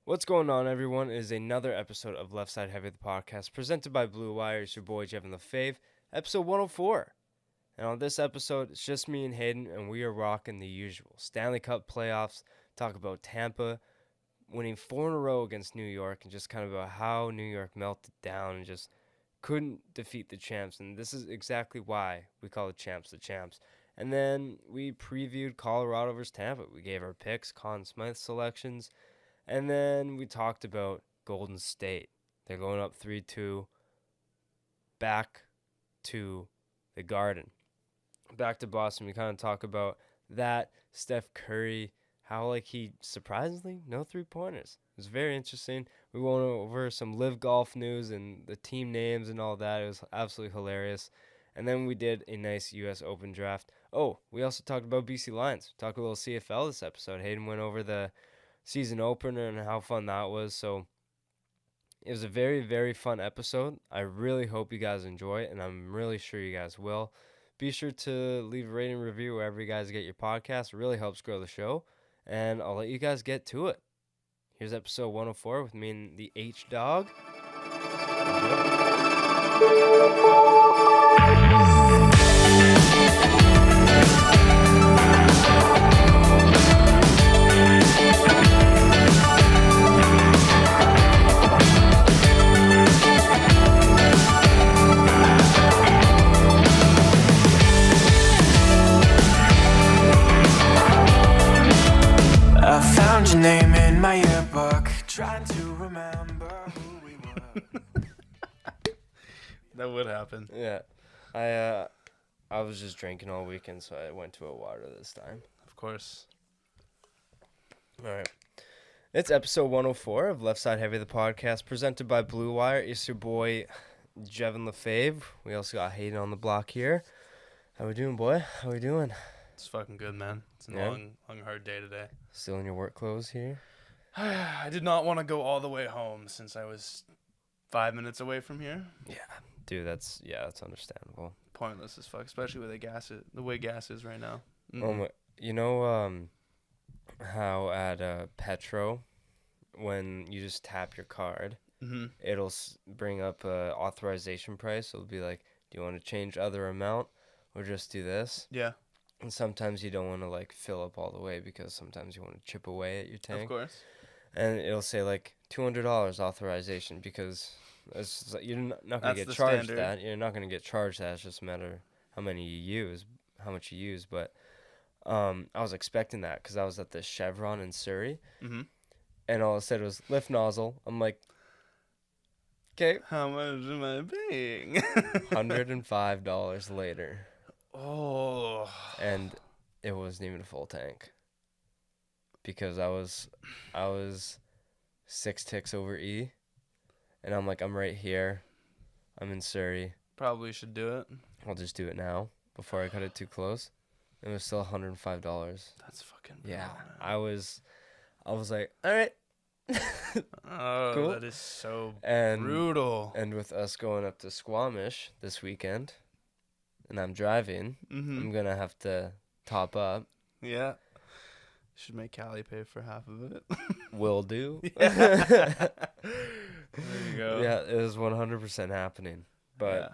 What's going on, everyone? It is another episode of Left Side Heavy, the podcast, presented by Blue Wire. It's your boy, Jevin LaFave, episode 104. And on this episode, it's just me and Hayden, and we are rocking the usual Stanley Cup playoffs, talk about Tampa winning 4 in a row against New York, and just kind of about how New York melted down and just couldn't defeat the champs. And this is exactly why we call the champs. And then we previewed Colorado versus Tampa. We gave our picks, Conn Smythe selections. And then we talked about Golden State. They're going up 3-2 back to the Garden. Back to Boston. We kind of talk about that. Steph Curry, how he surprisingly no 3-pointers. It was very interesting. We went over some LIV golf news and the team names and all that. It was absolutely hilarious. And then we did a nice U.S. Open draft. Oh, we also talked about BC Lions. Talked a little CFL this episode. Hayden went over the season opener and how fun that was. So it was a very, very fun episode. I really hope you guys enjoy it, and I'm really sure you guys will. Be sure to leave a rating review wherever you guys get your podcast. It really helps grow the show, and I'll let you guys get to it. Here's episode 104 with me and the H-Dog. I found your name in my yearbook, trying to remember who we were. That would happen. Yeah. I was just drinking all weekend, so I went to a water this time. Of course. All right. It's episode 104 of Left Side Heavy, the podcast, presented by Blue Wire. It's your boy, Jevin LaFave. We also got Hayden on the block here. How we doing, boy? How we doing? It's fucking good, man. It's a Yeah. long, hard day today. Still in your work clothes here? I did not want to go all the way home since I was 5 minutes away from here. Yeah. Dude, that's understandable. Pointless as fuck, especially with the way gas is right now. You know how at Petro, when you just tap your card, it'll bring up a authorization price. It'll be like, do you want to change other amount or just do this? Yeah, And sometimes you don't want to fill up all the way because sometimes you want to chip away at your tank. of course. And it'll say $200 authorization because you're not going to That's get the charged standard. that. You're not going to get charged that. It's just a matter how much you use. But I was expecting that because I was at the Chevron in Surrey. Mm-hmm. And all it said was lift nozzle. I'm like, okay. How much am I paying? $105 later. Oh. And it wasn't even a full tank. Because I was 6 ticks over E. And I'm like, I'm right here. I'm in Surrey. Probably should do it. I'll just do it now before I cut it too close. It was still $105. That's fucking brutal, Yeah. man. I was like, all right. Oh, Cool. that is so And brutal. And with us going up to Squamish this weekend, and I'm driving, I'm going to have to top up. Yeah. Should make Callie pay for half of it. Will do. There you go. Yeah, it was 100% happening. But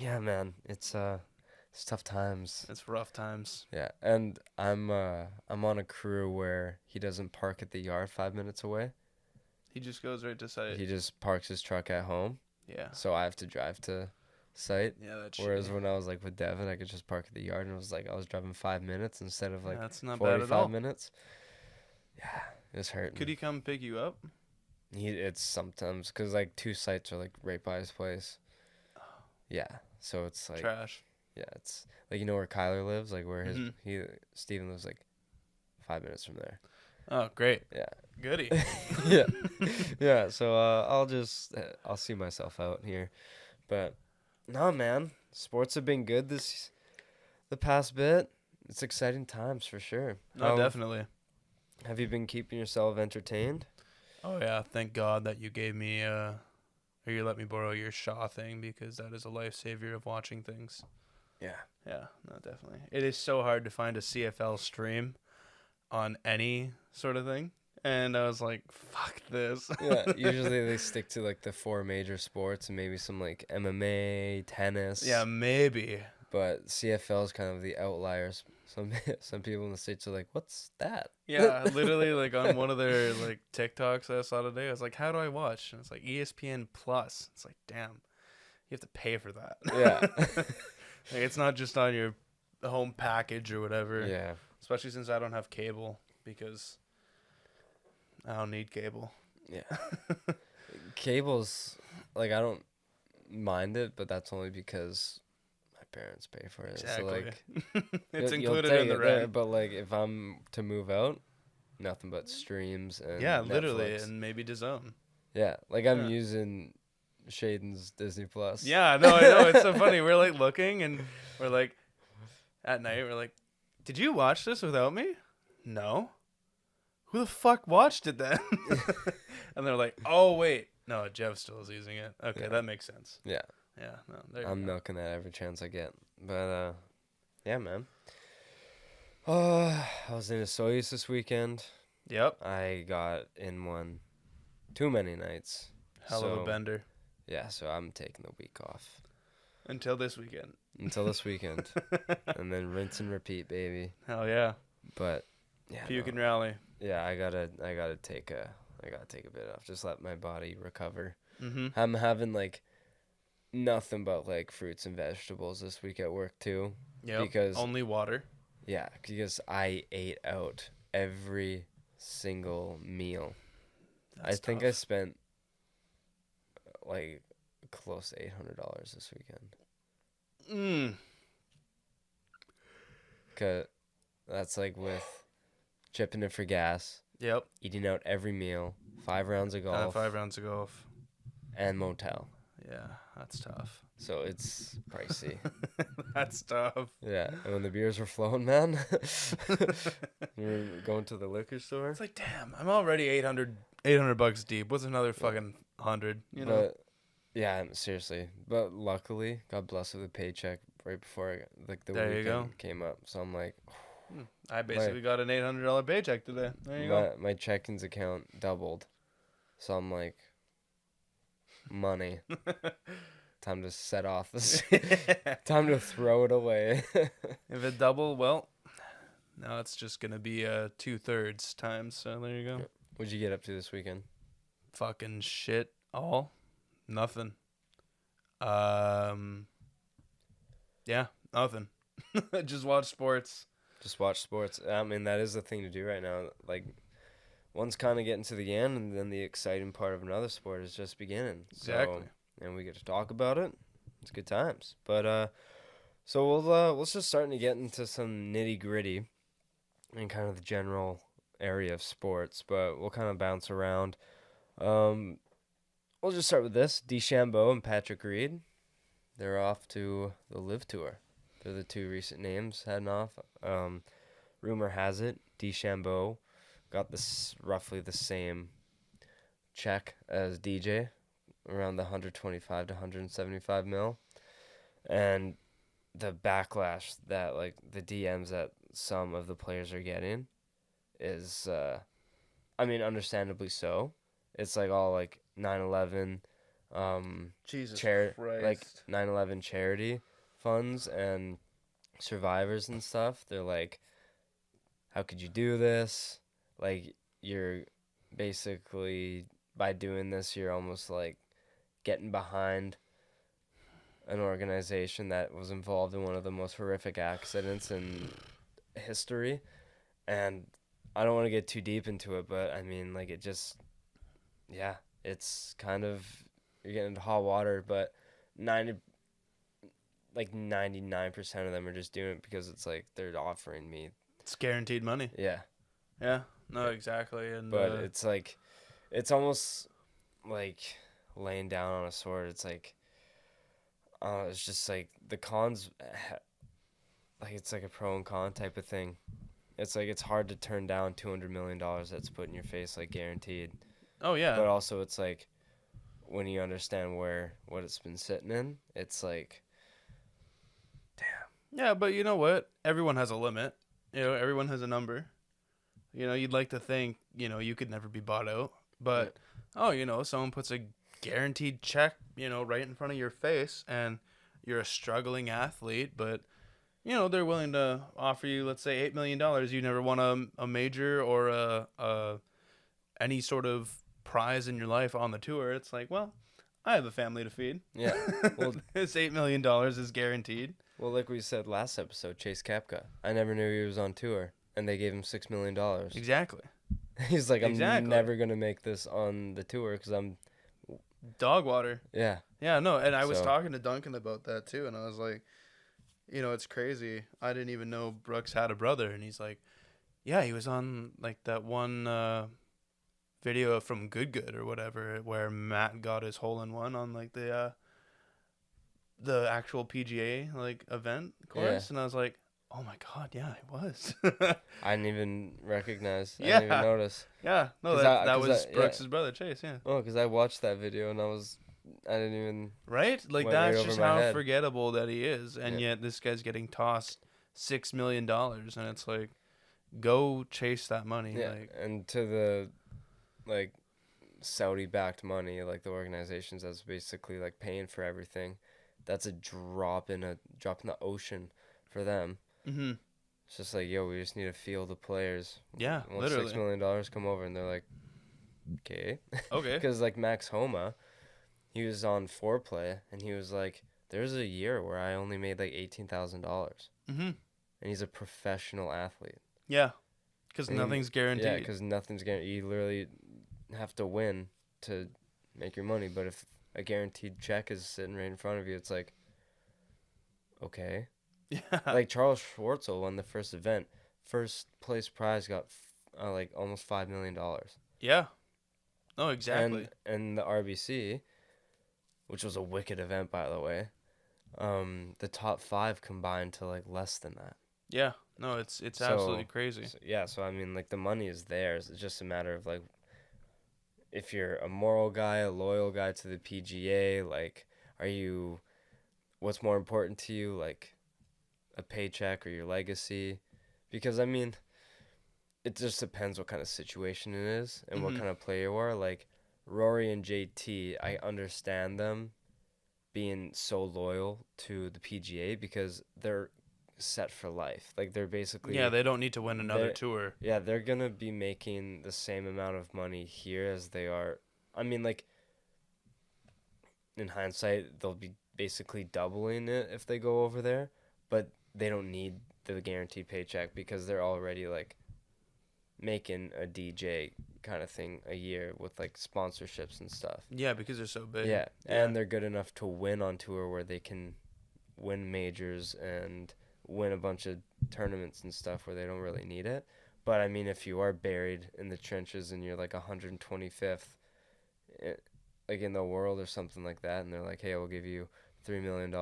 yeah, man, it's tough times. It's rough times. Yeah, and I'm on a crew where he doesn't park at the yard 5 minutes away. He just goes right to site. He just parks his truck at home. Yeah. So I have to drive to site. Yeah, that's Whereas shitty. when I was with Devin, I could just park at the yard, and it was I was driving 5 minutes instead of that's not bad at 45 all. minutes. Yeah, it was hurting. Could he come pick you up? It's sometimes because 2 sites are right by his place. Yeah, so it's Trash. yeah, it's where Kyler lives, where Steven lives 5 minutes from there. Oh, great. Yeah. Goody. Yeah. Yeah, so I'll see myself out here. But no, man, sports have been good the past bit. It's exciting times for sure. No, definitely. Have you been keeping yourself entertained? Oh, yeah. Thank God that you gave me, or you let me borrow your Shaw thing, because that is a lifesaver of watching things. Yeah. Yeah, no, definitely. It is so hard to find a CFL stream on any sort of thing. And I was like, fuck this. Yeah, usually they stick to like the 4 major sports and maybe some like MMA, tennis. Yeah, maybe. But CFL is kind of the outliers. Some people in the States are like, what's that? Yeah, literally, like on one of their like TikToks I saw today, I was like, how do I watch? And it's like ESPN Plus. It's like, damn, you have to pay for that. Yeah. Like, it's not just on your home package or whatever. Yeah. Especially since I don't have cable because I don't need cable. Yeah. Cable's, like, I don't mind it, but that's only because my parents pay for it. Exactly. So, like, it's you'll included take in the it there, rent. but, like, if I'm to move out, nothing but streams and Yeah, literally, Netflix. and maybe DAZN. Yeah. Like, I'm Yeah. using Shaden's Disney Plus. Yeah, no, I know. It's so funny. We're like looking and we're like, at night, we're like, did you watch this without me? No. Who the fuck watched it then? And they're like, oh, wait. No, Jeff still is using it. Okay, Yeah. that makes sense. Yeah. Yeah, no, there I'm you go. milking that every chance I get. But, yeah, man. I was in a Soyuz this weekend. Yep. I got in one too many nights. Hell of a So, bender. Yeah, so I'm taking the week off Until this weekend. until this weekend, and then rinse and repeat, baby. Hell yeah. But yeah, Puke and no, rally. yeah, I gotta take a bit off. Just let my body recover. Mm-hmm. I'm having like nothing but like fruits and vegetables this week at work too. Yep. Because Only water. yeah, because I ate out every single meal. That's I think tough. I spent like close to $800 this weekend. Cause that's like with chipping in for gas, Yep. eating out every meal, 5 rounds of golf, 5 rounds of golf. and motel. Yeah, that's tough. So it's pricey. That's tough. Yeah, and when the beers were flowing, man, we were going to the liquor store. It's like, damn, I'm already 800 bucks deep. What's another fucking 100? You know? But yeah, seriously. But luckily, got blessed with a paycheck right before the There you weekend go. came up. So I'm like, I basically got an $800 paycheck today. There you go. my check-ins account doubled. So I'm like, money. Time to set off this. Time to throw it away. If it double, well, now it's just gonna be 2/3 times. So there you go. What'd you get up to this weekend? Fucking shit. All, nothing. Yeah, nothing. Just watch sports. Just watch sports. I mean, that is the thing to do right now. Like, one's kind of getting to the end, and then the exciting part of another sport is just beginning. Exactly. And we get to talk about it. It's good times. But so we'll just starting to get into some nitty gritty and kind of the general area of sports. But we'll kind of bounce around. We'll just start with this: DeChambeau and Patrick Reed. They're off to the LIV Tour. They're the 2 recent names heading off. Rumor has it DeChambeau got this roughly the same check as DJ, around the 125 to 175 mil, and the backlash that like the DMs that some of the players are getting is, I mean, understandably so. It's like all like 9/11, Jesus like 9/11 charity funds and survivors and stuff. They're like, how could you do this? Like, you're basically, by doing this, you're almost like getting behind an organization that was involved in one of the most horrific accidents in history. And I don't want to get too deep into it, but I mean, like, it just, yeah, it's kind of, you're getting into hot water, but 99% of them are just doing it because it's like they're offering me. It's guaranteed money. Yeah. Yeah. No, exactly. And But it's like, it's almost like laying down on a sword. It's like, it's just like the cons, like it's like a pro and con type of thing. It's like it's hard to turn down $200 million that's put in your face, like guaranteed. oh yeah. But also it's like when you understand what it's been sitting in, it's like, Yeah, but you know what? Everyone has a limit. You know, everyone has a number. You know, you'd like to think you could never be bought out. But someone puts a guaranteed check, right in front of your face, and you're a struggling athlete, but they're willing to offer you, let's say, $8 million. You never won a major or any sort of prize in your life on the tour. It's like, well, I have a family to feed. Yeah. Well, this $8 million is guaranteed. well, like we said last episode, Chase Koepka. I never knew he was on tour, and they gave him $6 million. Exactly. He's like, I'm Exactly. never gonna make this on the tour because I'm. Dog water. Yeah. Yeah, no, and I was So- talking to Duncan about that too, and I was like, it's crazy. I didn't even know Brooks had a brother, and he's like, yeah, he was on like that one video from Good or whatever, where Matt got his hole in one on like the actual PGA like event course, and I was like, oh my god, yeah, it was. I didn't even recognize. I Yeah. didn't even notice. Yeah, no, 'Cause that I- was yeah. Brooks' brother, Chase. Yeah, Oh, because I watched that video and I didn't even. right. Like Went right that's over just my how head. forgettable that he is, and Yeah. yet this guy's getting tossed $6 million, and it's like, go chase that money. Yeah, Like, and to the, like, Saudi-backed money, like the organizations that's basically like paying for everything, that's a drop in the ocean for them. mm-hmm. It's just like, yo, we just need a field of players. Yeah, Want literally. $6 million come over, and they're like, okay, Okay. because like Max Homa, he was on Foreplay, and he was like, there's a year where I only made like $18,000, Mm-hmm. and he's a professional athlete. Yeah, because And- nothing's guaranteed. Yeah, because nothing's guaranteed. You literally have to win to make your money. But if a guaranteed check is sitting right in front of you, it's like, okay. Yeah. Like Charles Schwartzel won the first event. First place prize got like almost $5 million. Yeah. No, exactly. And the RBC, which was a wicked event, by the way, the top 5 combined to like less than that. Yeah. No, it's So- absolutely crazy. So I mean, like the money is there. It's just a matter of like, if you're a moral guy, a loyal guy to the PGA, like, what's more important to you, like a paycheck or your legacy? Because I mean, it just depends what kind of situation it is and what Mhm. kind of player you are. Like Rory and JT, I understand them being so loyal to the PGA because they're set for life. Like they're basically Yeah, they don't need to win another they're- tour. yeah, they're gonna be making the same amount of money here as they are. I mean, like, in hindsight, they'll be basically doubling it if they go over there, but they don't need the guaranteed paycheck because they're already like making a DJ kind of thing a year with like sponsorships and stuff. Yeah, because they're so big. Yeah, Yeah. and they're good enough to win on tour where they can win majors and win a bunch of tournaments and stuff where they don't really need it. But I mean, if you are buried in the trenches and you're like 125th, like in the world or something like that, and they're like, "Hey, we'll give you $3 million."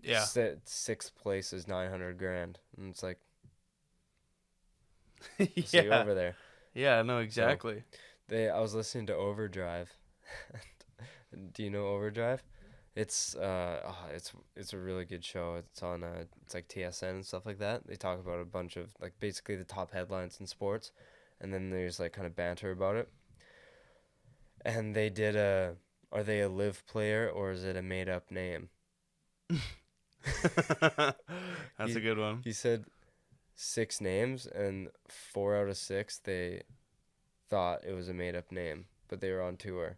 Yeah. Sixth place is 900 grand, and it's like, see you Yeah. over there. Yeah, no, exactly. I was listening to Overdrive. Do you know Overdrive? It's a really good show. It's on it's like TSN and stuff like that. They talk about a bunch of like basically the top headlines in sports, and then there's like kind of banter about it. And they did are they a live player or is it a made up name? That's a good one. He said 6 names, and 4 out of 6 they thought it was a made up name, but they were on tour,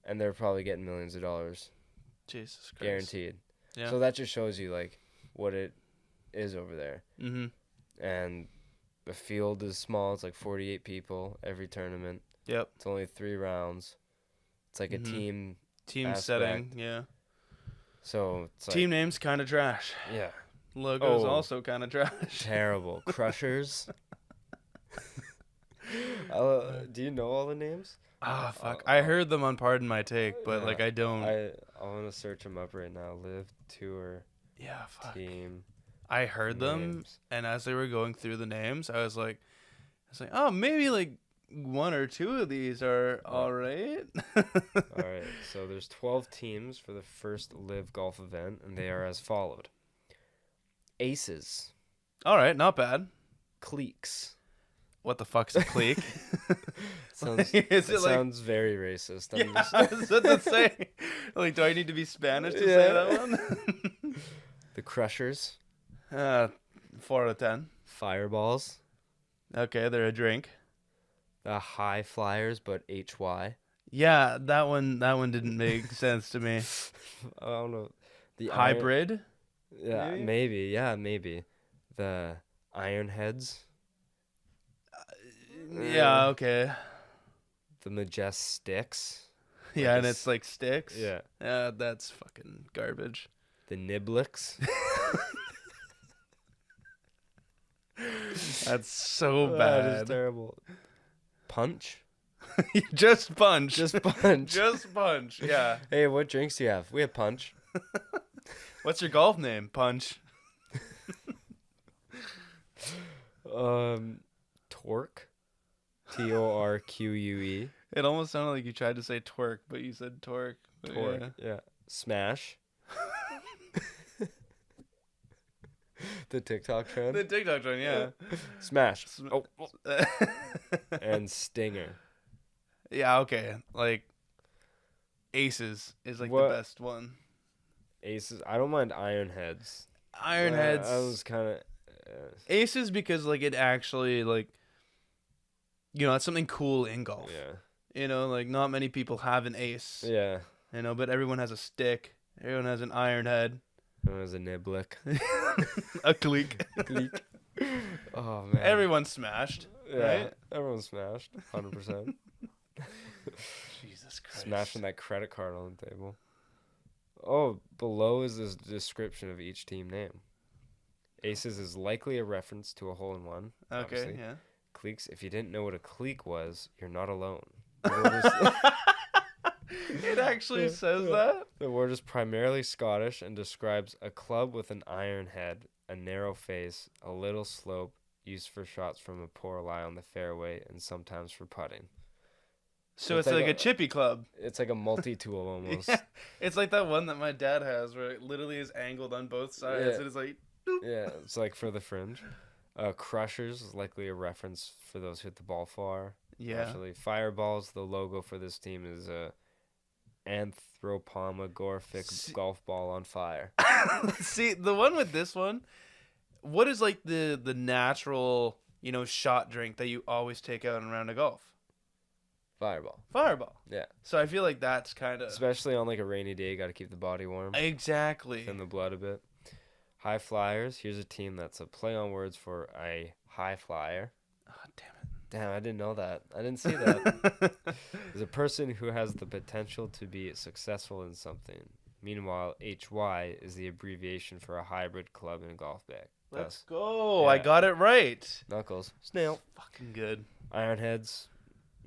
and they're probably getting millions of dollars Jesus Christ. guaranteed. Yeah. So that just shows you like what it is over there. Mm-hmm. And the field is small. It's like 48 people every tournament. Yep. It's only 3 rounds. It's like Mhm. a team. Team Aspect. setting. Yeah. So it's like, Team name's kind of trash. yeah, Logo's Oh. also kind of trash. terrible. Crushers. Do you know all the names? Ah, fuck. I heard them on Pardon My Take, but Yeah. like I don't. I want to search them up right now. LIV Tour Yeah, fuck. team. I heard them, names. and as they were going through the names, I was like, oh, maybe like 1 or 2 of these are all right. All right, so there's 12 teams for the first LIV golf event, and they are as followed: Aces, All right, not bad. Cliques, what the fuck's a clique? Sounds Is it sounds very racist. I'm Yeah, I was about to say. Like, do I need to be Spanish to say Yeah. that one? The Crushers, 4 out of 10. Fireballs, Okay, they're a drink. the High Flyers, but HY. Yeah, that one didn't make sense to me. I don't know. The Hybrid? Yeah, maybe? maybe. Yeah, maybe. The Ironheads, Yeah, okay. the Majestics. Yeah, Like and a it's like sticks. Yeah. Yeah, that's fucking garbage. The Nibliks. That's so That is bad. terrible. Punch. Just punch. Just punch. Just punch. Yeah. Hey, what drinks do you have? We have punch. What's your golf name? Punch. Torque. TORQUE. It almost sounded like you tried to say twerk, but you said torque. But Torque. Yeah. Smash. The TikTok trend. The TikTok trend, yeah. Smash. Oh. And Stinger. Yeah, okay. Like, Aces is like What- the best one. Aces. I don't mind Ironheads. Ironheads. I was kind of. Aces because, like, it actually, like, you know, it's something cool in golf. Yeah. You know, like, not many people have an ace. Yeah. You know, but everyone has a stick. Everyone has an iron head. It was a Niblick. A clique. Gleek. Oh man. Everyone's smashed. Yeah. right? Everyone smashed. 100%. Jesus Christ. Smashing that credit card on the table. Oh, below is this description of each team name. Aces is likely a reference to a hole-in-one. Okay, obviously. yeah. Cliques, if you didn't know what a clique was, you're not alone. The word is, It actually says yeah. that? the word is primarily Scottish and describes a club with an iron head, a narrow face, a little slope, used for shots from a poor lie on the fairway, and sometimes for putting. So It's it's like like a chippy club. It's like a multi-tool almost. Yeah. It's like that one that my dad has where it literally is angled on both sides. Yeah. And it's like, Yeah, it's like for the fringe. Crushers is likely a reference for those who hit the ball far. yeah. Actually, Fireballs, the logo for this team is a anthropomorphic golf ball on fire. See, the one with this one, what is like the natural, you know, shot drink that you always take out in a round of golf? Fireball. Fireball. Yeah. So I feel like that's kind of Especially on like a rainy day, got to keep the body warm. exactly. Thin the blood a bit. High Flyers. Here's a team that's a play on words for a high flyer. Oh, damn Damn, I didn't know that. I didn't see that. Is a person who has the potential to be successful in something. Meanwhile, HY is the abbreviation for a hybrid club in a golf bag. Let's Thus, go. I yeah. got it right. Knuckles, Snail, Fucking good. Ironheads,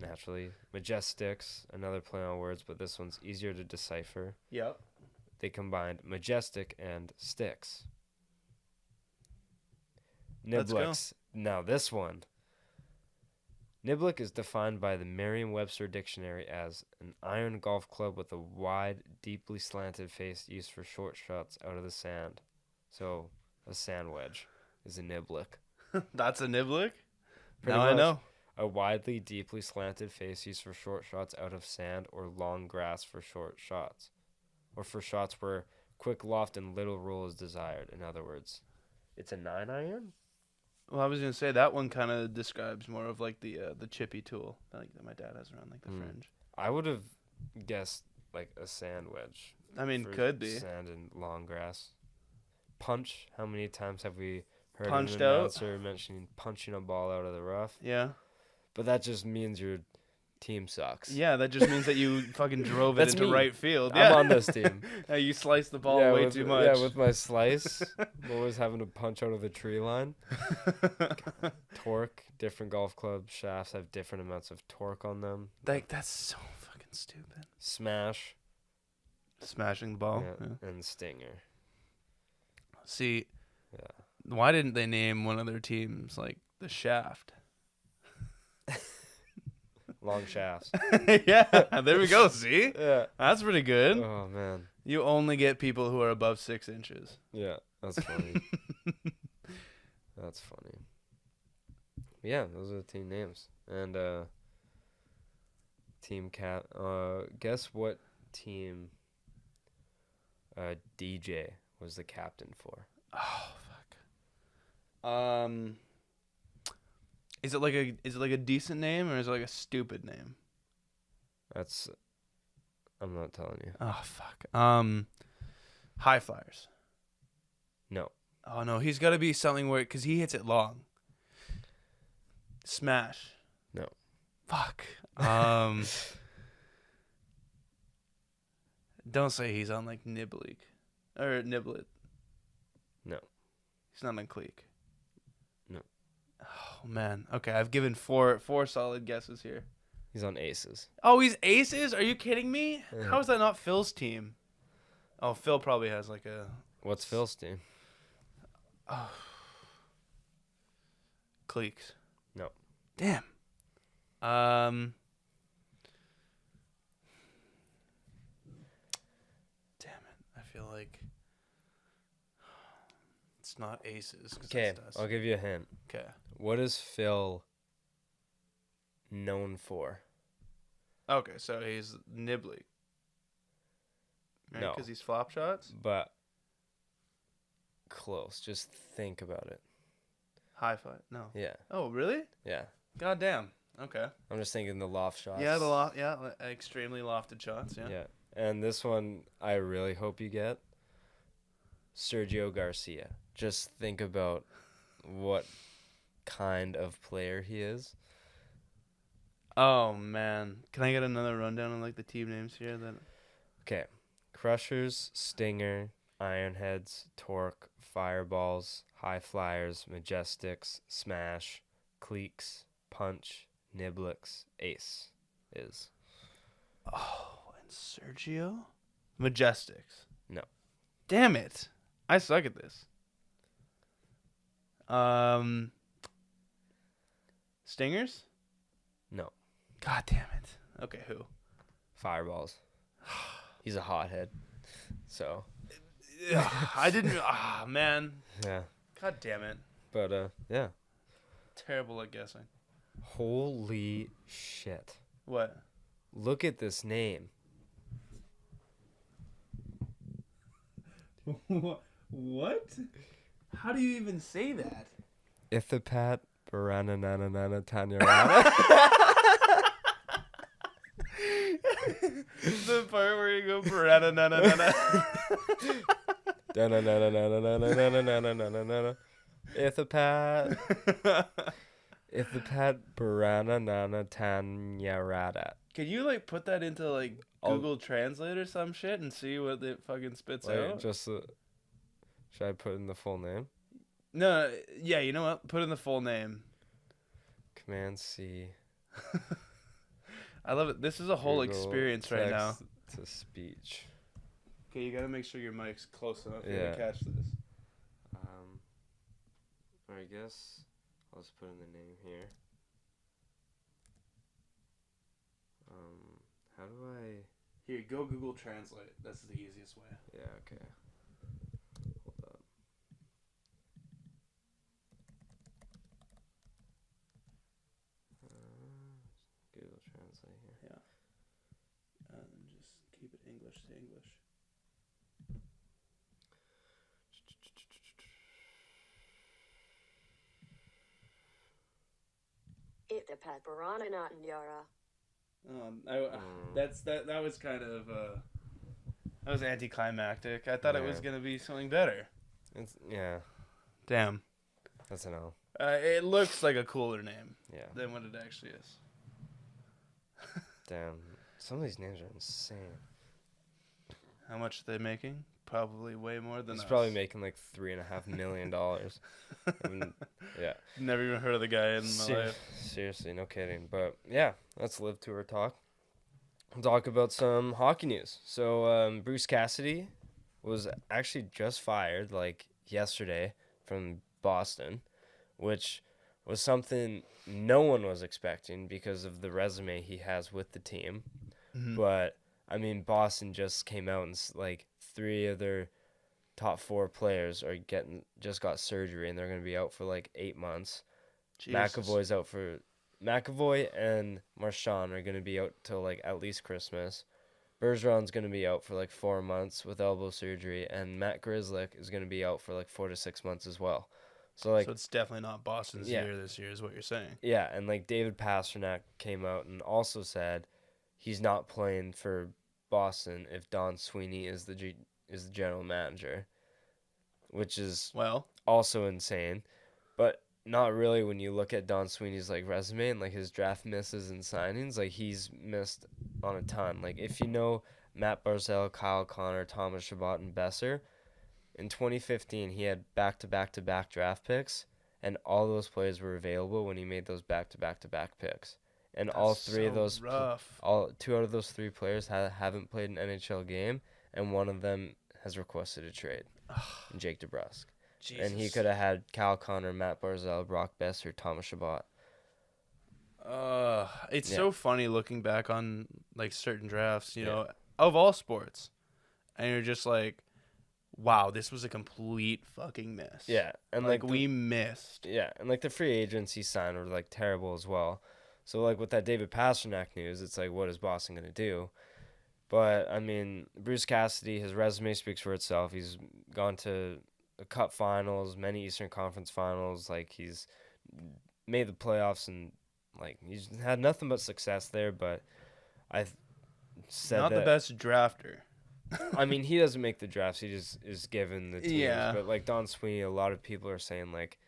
naturally. Majestics, another play on words, but this one's easier to decipher. Yep. They combined majestic and sticks. Let's go. Nibliks. Now this one. Niblick is defined by the Merriam-Webster dictionary as an iron golf club with a wide, deeply slanted face used for short shots out of the sand. So, a sand wedge is a niblick. That's a niblick? Pretty Now I much. know. A widely, deeply slanted face used for short shots out of sand or long grass for short shots. Or for shots where quick loft and little roll is desired. In other words, it's a 9-iron? Well, I was gonna say that one kind of describes more of like the chippy tool like that my dad has around like the fringe. I would have guessed like a sand wedge. I mean, for could be. sand and long grass. Punch. How many times have we heard Punched an out? announcer mentioning punching a ball out of the rough? Yeah. But that just means your team sucks. Yeah, that just means that you fucking drove it That's into me. right field. I'm Yeah. on this team. Yeah, you sliced the ball Yeah, way with, too much. Yeah, with my slice, I'm always having to punch out of the tree line. Torque. Different golf club shafts have different amounts of torque on them. Like that's so fucking stupid. Smash. Smashing the ball. Yeah, Yeah. and stinger. See, Yeah. why didn't they name one of their teams like the Shaft? Long shafts. Yeah, there we go. See, Yeah. that's pretty good. Oh man. You only get people who are above 6 inches. Yeah, that's funny. That's funny. Yeah, those are the team names. And team cap. Guess what team DJ was the captain for? Oh fuck. Is it like a decent name or is it like a stupid name? That's. I'm not telling you. Oh fuck. High Flyers. No. Oh no, he's got to be something where because he hits it long. Smash. No. Fuck. Don't say he's on like Nibleek or Niblet. No. He's not on Cleek. No. Oh man. Okay, I've given four solid guesses here. He's on Aces. Oh, he's Aces? Are you kidding me? Yeah. How is that not Phil's team? Oh, Phil probably has like a. What's Phil's team? Oh. Cleeks. No. Damn. Damn it. I feel like it's not Aces. 'Cause Okay, that's I'll give you a hint. Okay. What is Phil known for? Okay, so he's Nibbly. Right? No. Because he's flop shots? But close. Just think about it. High five. No. Yeah. Oh, really? Yeah. God damn. Okay. I'm just thinking the loft shots. Yeah, extremely lofted shots, yeah. Yeah. And this one, I really hope you get. Sergio Garcia. Just think about what kind of player he is. Oh, man. Can I get another rundown on, like, the team names here? Okay. Crushers, Stinger, Ironheads, Torque, Fireballs, High Flyers, Majestics, Smash, Cleeks, Punch, Niblix, Ace is. Oh, and Sergio? Majestics. No. Damn it. I suck at this. Stingers? No. God damn it. Okay, who? Fireballs. He's a hothead. So, I didn't. Ah, man. yeah. God damn it. But, yeah. Terrible at guessing. Holy shit. What? Look at this name. What? How do you even say that? Ithapat Barananana Tanyarada. The part where you go parana na na na na. Ithapat Barananana Tanyarada. Can you like put that into like Google Translate or some shit and see what it fucking spits out? Just should I put in the full name? No, yeah, you know what? Put in the full name. Command C. I love it. This is a whole Google experience right now. text to speech. Okay, you gotta make sure your mic's close enough Yeah. to catch this. I guess I'll just put in the name here. How do I? Here, go Google Translate. That's the easiest way. Yeah, okay. Hold up. Google Translate here. Yeah. And just keep it English to English. Itapat Barananatin Yara. That was kind of that was anticlimactic. I thought it was Yeah. gonna be something better. Yeah, Damn. that's an L. It looks like a cooler name Yeah. than what it actually is. Damn. Some of these names are insane. How much are they making? Probably way more than He's us. probably making like $3.5 million. Yeah. Never even heard of the guy in my life. Seriously, no kidding. But yeah, that's LIV Tour talk. We'll talk about some hockey news. So Bruce Cassidy was actually just fired like yesterday from Boston, which was something no one was expecting because of the resume he has with the team. Mhm. But I mean, Boston just came out and like 3 of their top 4 players are just got surgery and they're going to be out for like 8 months. Jesus. McAvoy and Marchand are gonna be out till like at least Christmas. Bergeron's gonna be out for like 4 months with elbow surgery, and Matt Grzelcyk is gonna be out for like 4 to 6 months as well. So like So it's definitely not Boston's yeah. year this year, is what you're saying. yeah, and like David Pastrnak came out and also said he's not playing for Boston if Don Sweeney is is the general manager, which is Well, also insane, but not really when you look at Don Sweeney's like resume and like his draft misses and signings. Like he's missed on a ton. Like if you know Matt Barzal, Kyle Connor, Thomas Chabot, and Besser, in 2015 he had back-to-back-to-back draft picks, and all those players were available when he made those back-to-back-to-back picks. And all that's three of so those, rough. all two out of those three players haven't played an NHL game, and one of them has requested a trade. Jake DeBrusk. Jesus. And he could have had Kyle Connor, Matt Barzal, Brock Besser, Thomas Chabot. It's Yeah. so funny looking back on like certain drafts, you Yeah. know, of all sports, and you're just like, wow, this was a complete fucking miss. Yeah, and like like we missed. yeah, and like the free agents he signed were like terrible as well. So like with that David Pastrnak news, it's like what is Boston gonna do? But I mean, Bruce Cassidy, his resume speaks for itself. He's gone to the Cup Finals, many Eastern Conference Finals. Like he's made the playoffs, and like he's had nothing but success there. But I said Not that, the best drafter. I mean, he doesn't make the drafts. He just is given the teams. Yeah. But like Don Sweeney, a lot of people are saying like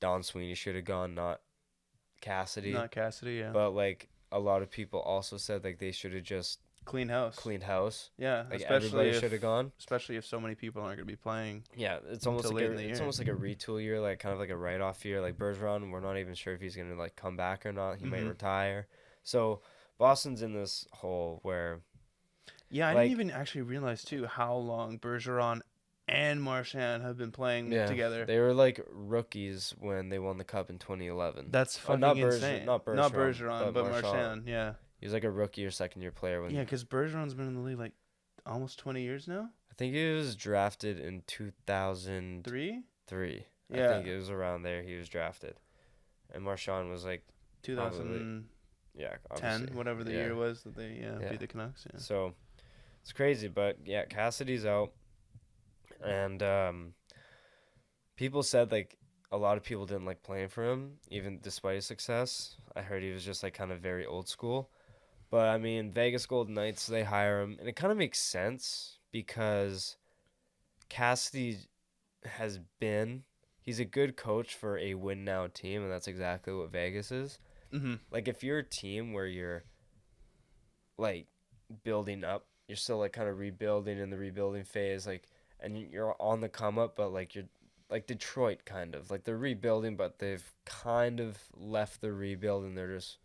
Don Sweeney should have gone, not Cassidy. Not Cassidy, yeah. But like a lot of people also said like they should have just Clean house. cleaned house. Yeah, Like especially everybody if, should have gone. especially if so many people aren't going to be playing. Yeah, it's almost Until like late in the it's year. almost like a retool year, like kind of like a write-off year. Like Bergeron, we're not even sure if he's gonna like come back or not. He might Mhm. retire. So Boston's in this hole where Yeah, I Like- didn't even actually realize too how long Bergeron and Marchand have been playing yeah, together. they were like rookies when they won the cup in 2011. That's Oh, fucking not insane. Not Bergeron, but Marchand. Marchand. Yeah, He was like a rookie or second-year player when. yeah, because Bergeron's been in the league like almost 20 years now. I think he was drafted in 2003. 3. I Yeah. think it was around there he was drafted, and Marchand was like 2010, yeah, obviously. whatever the Yeah. year was that they Yeah. beat the Canucks. Yeah. So it's crazy, but yeah, Cassidy's out, and people said like a lot of people didn't like playing for him, even despite his success. I heard he was just like kind of very old school, but I mean, Vegas Golden Knights, they hire him, and it kind of makes sense because Cassidy he's a good coach for a win now team, and that's exactly what Vegas is. Mm-hmm. Like if you're a team where you're like building up, you're still like kind of rebuilding in the rebuilding phase, like, and you're on the come up, but like you're like Detroit kind of like they're rebuilding, but they've kind of left the rebuild and they're just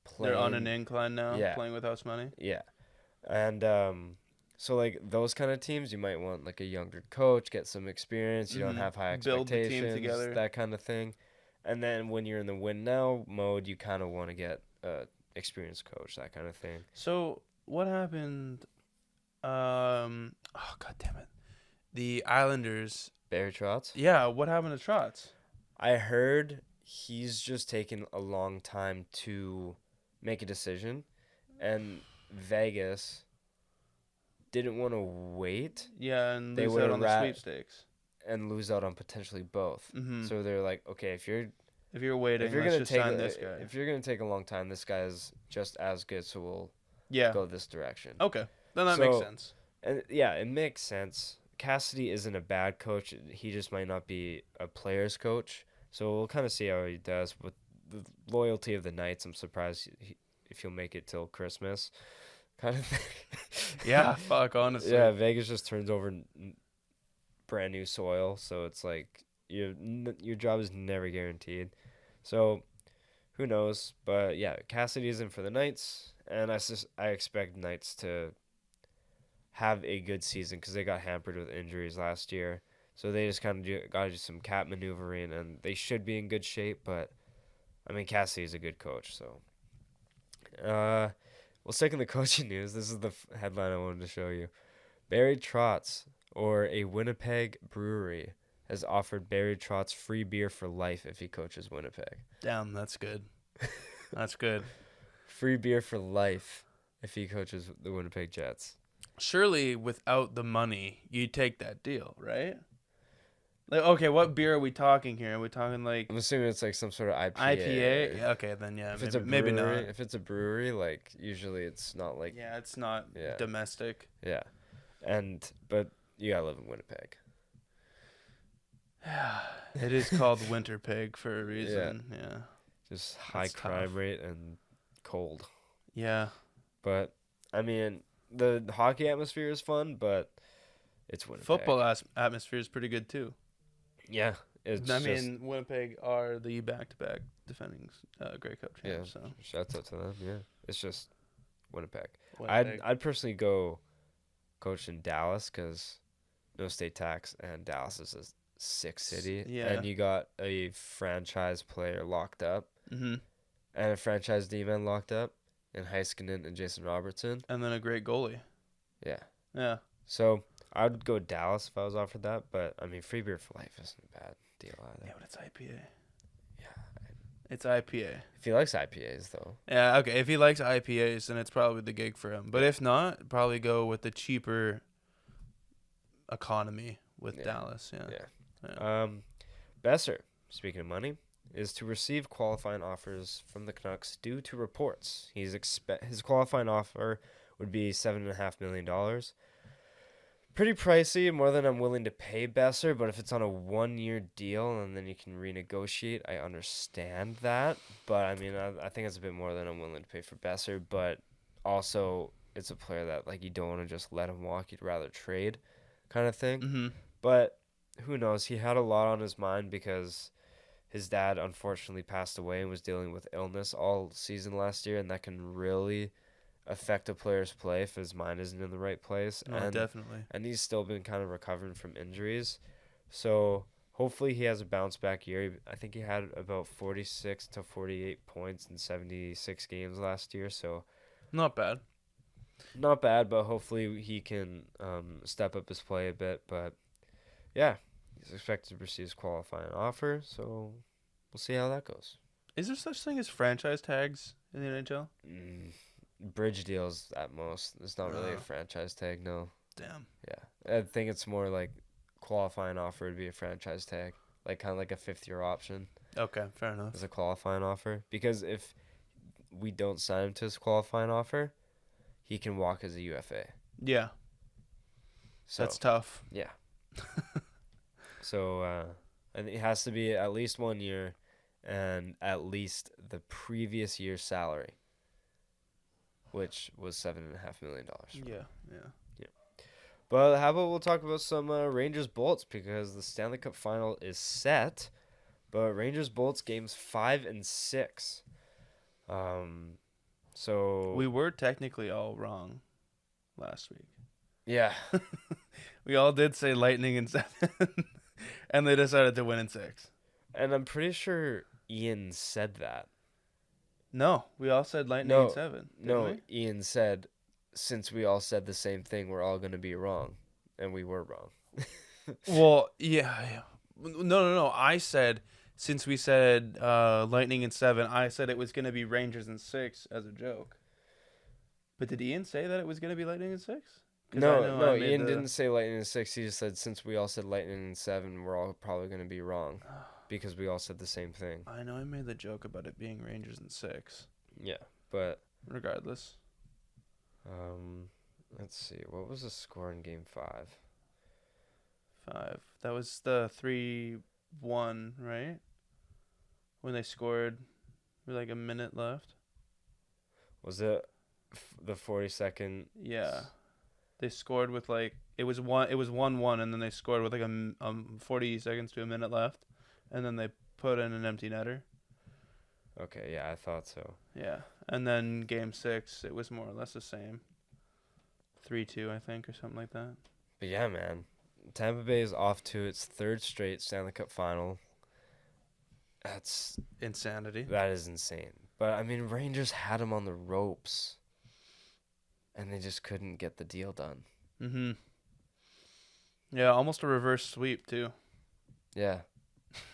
playing. They're on an incline now, Yeah. playing with house money. Yeah, and so like those kind of teams, you might want like a younger coach, get some experience. You don't Mhm. have high Build the team expectations, together. that kind of thing. And then when you're in the win now mode, you kind of want to get a experienced coach, that kind of thing. So what happened? Oh god damn it! The Islanders. Barry Trotz. Yeah, what happened to Trotz? I heard he's just taken a long time to make a decision, and Vegas didn't want to wait Yeah, and They lose would've out on the rat- sweepstakes. and lose out on potentially both. Mm-hmm. So they're like, okay, if you're waiting, if you're let's gonna just take sign this guy. if you're gonna take a long time, this guy's just as good, so we'll Yeah. go this direction. Okay, then that makes So- sense. And yeah, it makes sense. Cassidy isn't a bad coach. He just might not be a player's coach. So we'll kind of see how he does. With the loyalty of the Knights, I'm surprised if he'll make it till Christmas, kind of thing. Yeah, fuck, honestly. Yeah, Vegas just turns over brand new soil, so it's like your job is never guaranteed. So who knows? But yeah, Cassidy is in for the Knights, and I expect Knights to have a good season because they got hampered with injuries last year. So they just kind of got to do some cap maneuvering, and they should be in good shape. But I mean, Cassidy is a good coach, so. Well, second the coaching news, this is the headline I wanted to show you. Barry Trotz, or a Winnipeg brewery, has offered Barry Trotz free beer for life if he coaches Winnipeg. Damn, that's good. That's good. Free beer for life if he coaches the Winnipeg Jets. Surely, without the money, you take that deal, right? Like, okay, what beer are we talking here? Are we talking like I'm assuming it's like some sort of IPA. IPA? Yeah, okay, then yeah, If it's a maybe brewery, not. if it's a brewery, like usually it's not like Yeah, it's not Yeah. domestic. yeah, but you gotta live in Winnipeg. It is called Winter Pig for a reason. Yeah. Just high That's crime tough. rate and cold. Yeah. But I mean, the hockey atmosphere is fun, but it's Winnipeg. Football atmosphere is pretty good too. Yeah, it's I just, mean, Winnipeg are the back-to-back defending Grey Cup yeah. champs. So Shouts out to them. Yeah, it's just Winnipeg. Winnipeg. I'd personally go coach in Dallas because no state tax and Dallas is a sick city. Yeah. And you got a franchise player locked up Mm-hmm. and a franchise D-man locked up in Heiskanen and Jason Robertson. And then a great goalie. Yeah. Yeah. So I'd go Dallas if I was offered that, but I mean, free beer for life isn't a bad deal either. Yeah, but it's IPA. Yeah. It's IPA. If he likes IPAs, though. Yeah, okay. If he likes IPAs, then it's probably the gig for him. But if not, probably go with the cheaper economy with Yeah. Dallas. Yeah. Yeah. Besser, speaking of money, is to receive qualifying offers from the Canucks due to reports. His qualifying offer would be $7.5 million. Pretty pricey, more than I'm willing to pay Besser, but if it's on a 1-year deal and then you can renegotiate, I understand that. But I mean, I think it's a bit more than I'm willing to pay for Besser, but also it's a player that like you don't want to just let him walk, you'd rather trade kind of thing. Mm-hmm. But who knows? He had a lot on his mind because his dad unfortunately passed away and was dealing with illness all season last year, and that can really affect a player's play if his mind isn't in the right place. Oh, definitely. And he's still been kind of recovering from injuries. So hopefully he has a bounce back year. I think he had about 46 to 48 points in 76 games last year. So Not bad. not bad, but hopefully he can step up his play a bit. But yeah, he's expected to receive his qualifying offer. So we'll see how that goes. Is there such thing as franchise tags in the NHL? Bridge deals at most. It's not really a Oh. franchise tag, no. Damn. Yeah. I think it's more like qualifying offer would be a franchise tag. Like kind of like a 5th-year option Okay, fair enough. as a qualifying offer. Because if we don't sign him to his qualifying offer, he can walk as a UFA. Yeah, So that's tough. yeah. So I think it has to be at least 1 year and at least the previous year's salary, which was $7.5 million. Yeah. But how about we'll talk about some Rangers Bolts because the Stanley Cup Final is set. But Rangers Bolts games 5 and 6. So We were technically all wrong last week. yeah, We all did say Lightning in 7, and they decided to win in 6. and I'm pretty sure Ian said that. No, we all said Lightning No, in 7. didn't No, we? Ian said, since we all said the same thing, we're all going to be wrong. And we were wrong. Well, yeah. No. I said, since we said Lightning in 7, I said it was going to be Rangers in 6 as a joke. But did Ian say that it was going to be Lightning in 6? No, Ian didn't say Lightning in 6. He just said, since we all said Lightning in 7, we're all probably going to be wrong. Because we all said the same thing. I know I made the joke about it being Rangers in 6. Yeah, but Regardless. let's see. What was the score in Game 5? 5. That was the 3-1, right? When they scored with like a minute left. Was it the 42nd? Yeah. They scored with like it was 1-1 and then they scored with like 40 seconds to a minute left and then they put in an empty netter. Okay, yeah, I thought so. Yeah. And then game 6 it was more or less the same. 3-2 I think or something like that. But yeah, man. Tampa Bay is off to its 3rd straight Stanley Cup final. Insanity. That is insane. But I mean, Rangers had him on the ropes, and they just couldn't get the deal done. Mhm. Yeah, almost a reverse sweep too. Yeah,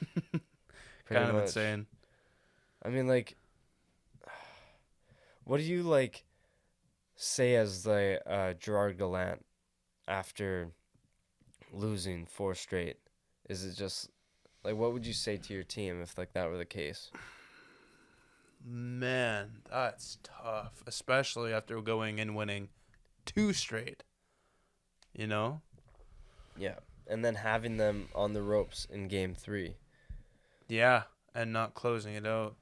pretty Kind of much. insane. I mean, like, what do you like say as the Gerard Gallant after losing 4 straight? Is it just like what would you say to your team if like that were the case? Man, that's tough, especially after going and winning 2 straight. You know? Yeah, and then having them on the ropes in game 3. Yeah, and not closing it out.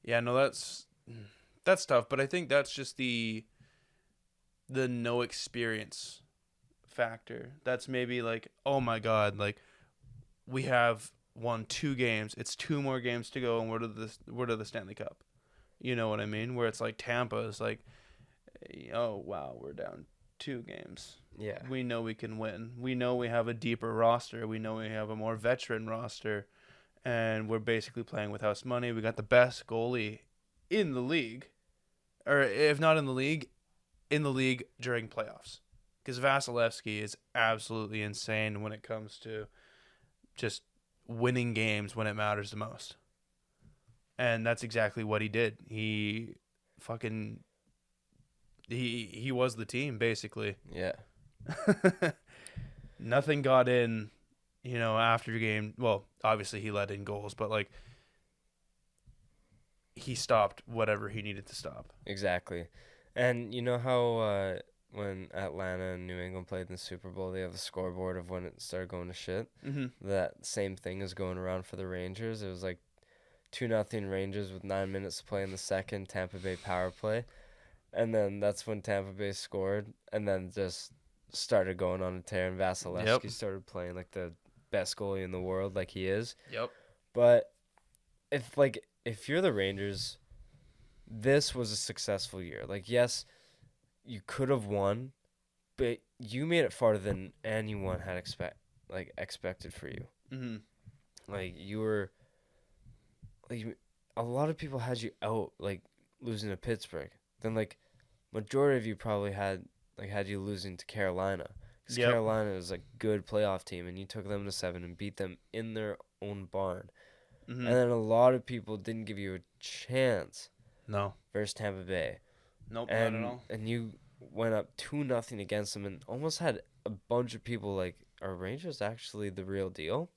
Yeah, no, that's tough, but I think that's just the no experience factor. That's maybe like, oh my god, like we have won 2 games. It's 2 more games to go, and we're to the Stanley Cup. You know what I mean? Where it's like Tampa is like, oh wow, we're down 2 games. Yeah, We know we can win. We know we have a deeper roster. We know we have a more veteran roster, and we're basically playing with house money. We got the best goalie in the league, or if not in the league during playoffs. Because Vasilevsky is absolutely insane when it comes to just winning games when it matters the most. And that's exactly what he did. He fucking he was the team basically. yeah, Nothing got in, after the game. Well, obviously he let in goals, but like he stopped whatever he needed to stop. exactly. And you know how when Atlanta and New England played in the Super Bowl, they have the scoreboard of when it started going to shit. Mm-hmm. That same thing is going around for the Rangers. It was like 2-0 Rangers with 9 minutes to play in the second. Tampa Bay power play, and then that's when Tampa Bay scored, and then just started going on a tear. And Vasilevsky started playing like the best goalie in the world, like he is. Yep. But if you're the Rangers, this was a successful year. Like, yes, you could have won, but you made it farther than anyone had expected for you. Mm-hmm. Like, you were like a lot of people had you out, like losing to Pittsburgh. Then like majority of you probably had you losing to Carolina, because Yep. Carolina is a good playoff team, and you took them to 7 and beat them in their own barn. Mm-hmm. And then a lot of people didn't give you a chance No. versus Tampa Bay. Nope. And not at all. and you went up 2-0 against them, and almost had a bunch of people like, are Rangers actually the real deal?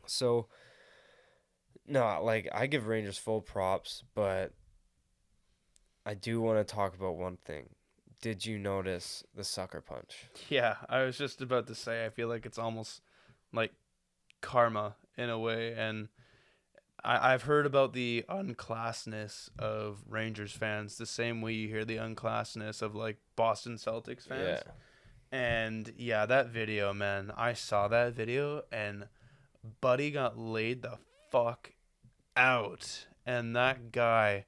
So no, like I give Rangers full props, but I do want to talk about one thing. Did you notice the sucker punch? Yeah, I was just about to say. I feel like it's almost like karma in a way, and I've heard about the unclassness of Rangers fans the same way you hear the unclassness of like Boston Celtics fans. Yeah. And yeah, that video, man, I saw that video, and Buddy got laid the fuck out. And that guy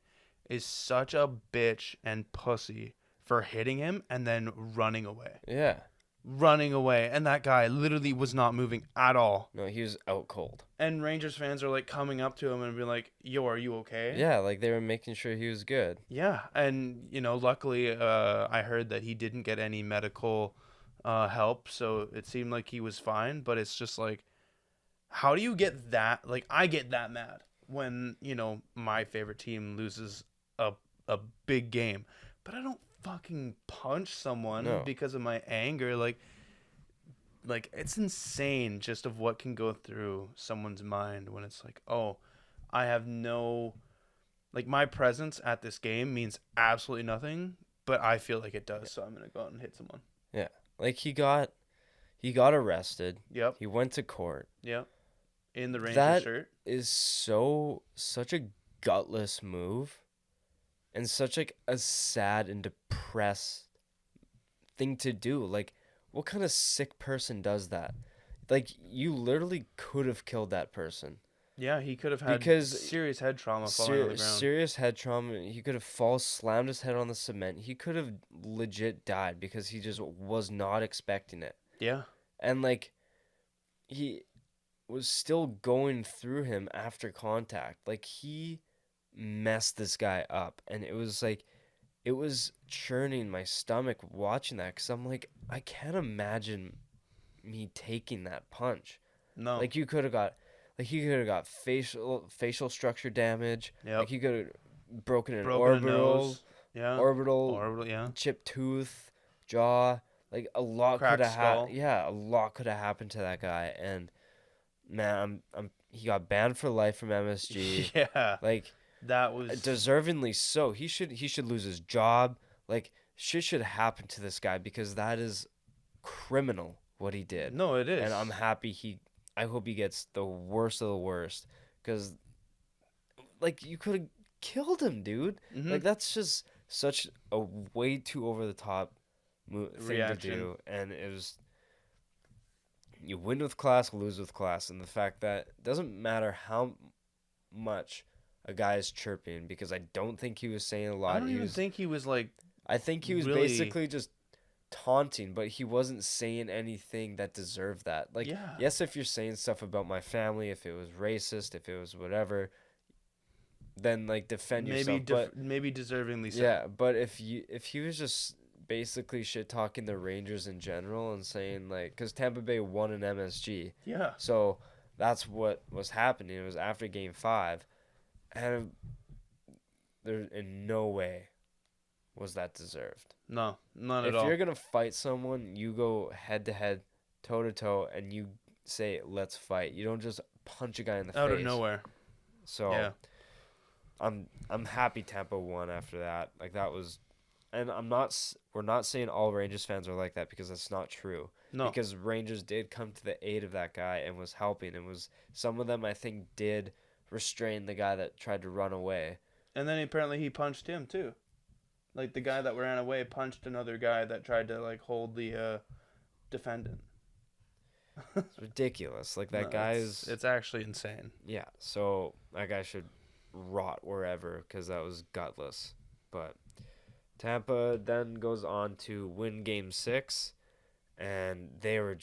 is such a bitch and pussy for hitting him and then running away. Yeah. Running away. And that guy literally was not moving at all. No, he was out cold. And Rangers fans are like coming up to him and be like, yo, are you okay? Yeah, like they were making sure he was good. Yeah. And, luckily, I heard that he didn't get any medical help. So it seemed like he was fine. But it's just like, how do you get that? Like, I get that mad when, my favorite team loses a big game. But I don't fucking punch someone because of my anger. Like it's insane just of what can go through someone's mind when it's like, oh, I have no, like, my presence at this game means absolutely nothing, but I feel like it does, so I'm gonna go out and hit someone. Yeah. Like he got arrested. Yep. He went to court. Yep. In the Rangers That shirt. is such a gutless move, and such like a sad and depressed thing to do. Like, what kind of sick person does that? Like, you literally could have killed that person. Yeah, he could have had serious head trauma falling on the ground. Serious head trauma. He could have slammed his head on the cement. He could have legit died because he just was not expecting it. Yeah. And like, he was still going through him after contact. Like, he messed this guy up, and it was churning my stomach watching that, because I'm like, I can't imagine me taking that punch. No. Like he could have got facial structure damage. Yep. Like he could have broken an Broken a orbital, nose. Yeah. orbital, Yeah. chipped tooth, jaw. Like a lot could Cracked have skull. happened. Yeah, a lot could have happened to that guy. And man, he got banned for life from MSG. Yeah. Like That was deservingly so. He should lose his job. Like shit should happen to this guy because that is criminal what he did. No, it is. And I'm happy I hope he gets the worst of the worst because like you could have killed him, dude. Mhm. Like that's just such a way too over the top thing Reaction. to do, and it was you win with class, lose with class, and the fact that it doesn't matter how much a guy is chirping because I don't think he was saying a lot. I don't even think he was like. I think he was really- basically just taunting, but he wasn't saying anything that deserved that. Like, Yeah. yes, if you're saying stuff about my family, if it was racist, if it was whatever, then like defend yourself. But Maybe deservingly so. yeah, but if he was just basically shit talking the Rangers in general and saying like, because Tampa Bay won an MSG, Yeah. so that's what was happening. It was after Game 5, and there in no way was that deserved. No, none If at all. you're gonna fight someone, you go head to head, toe to toe, and you say, "Let's fight." You don't just punch a guy in the Out face. of nowhere. So Yeah. I'm happy Tampa won after that. Like that was, and we're not saying all Rangers fans are like that because that's not true. No. Because Rangers did come to the aid of that guy and was helping, and was some of them I think did restrain the guy that tried to run away. And then apparently he punched him too. Like the guy that ran away punched another guy that tried to like hold the defendant. It's ridiculous. Like that No, guy it's actually insane. yeah. So that guy should rot wherever because that was gutless. But Tampa then goes on to win Game 6, and they were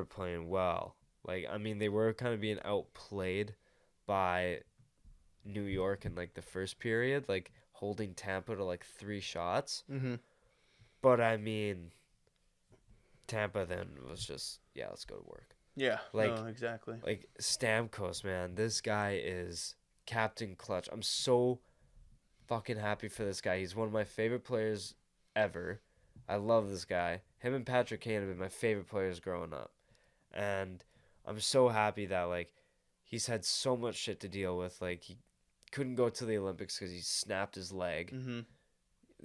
playing well. Like I mean, they were kind of being outplayed by New York in like the first period, like holding Tampa to like 3 shots. Mm-hmm. But I mean, Tampa then was just let's go to work. Yeah. Like- no, exactly. Like Stamkos, man, this guy is Captain Clutch. I'm so fucking happy for this guy. He's one of my favorite players ever. I love this guy. Him and Patrick Kane have been my favorite players growing up. And I'm so happy that like he's had so much shit to deal with. Like he couldn't go to the Olympics because he snapped his leg. Mm-hmm.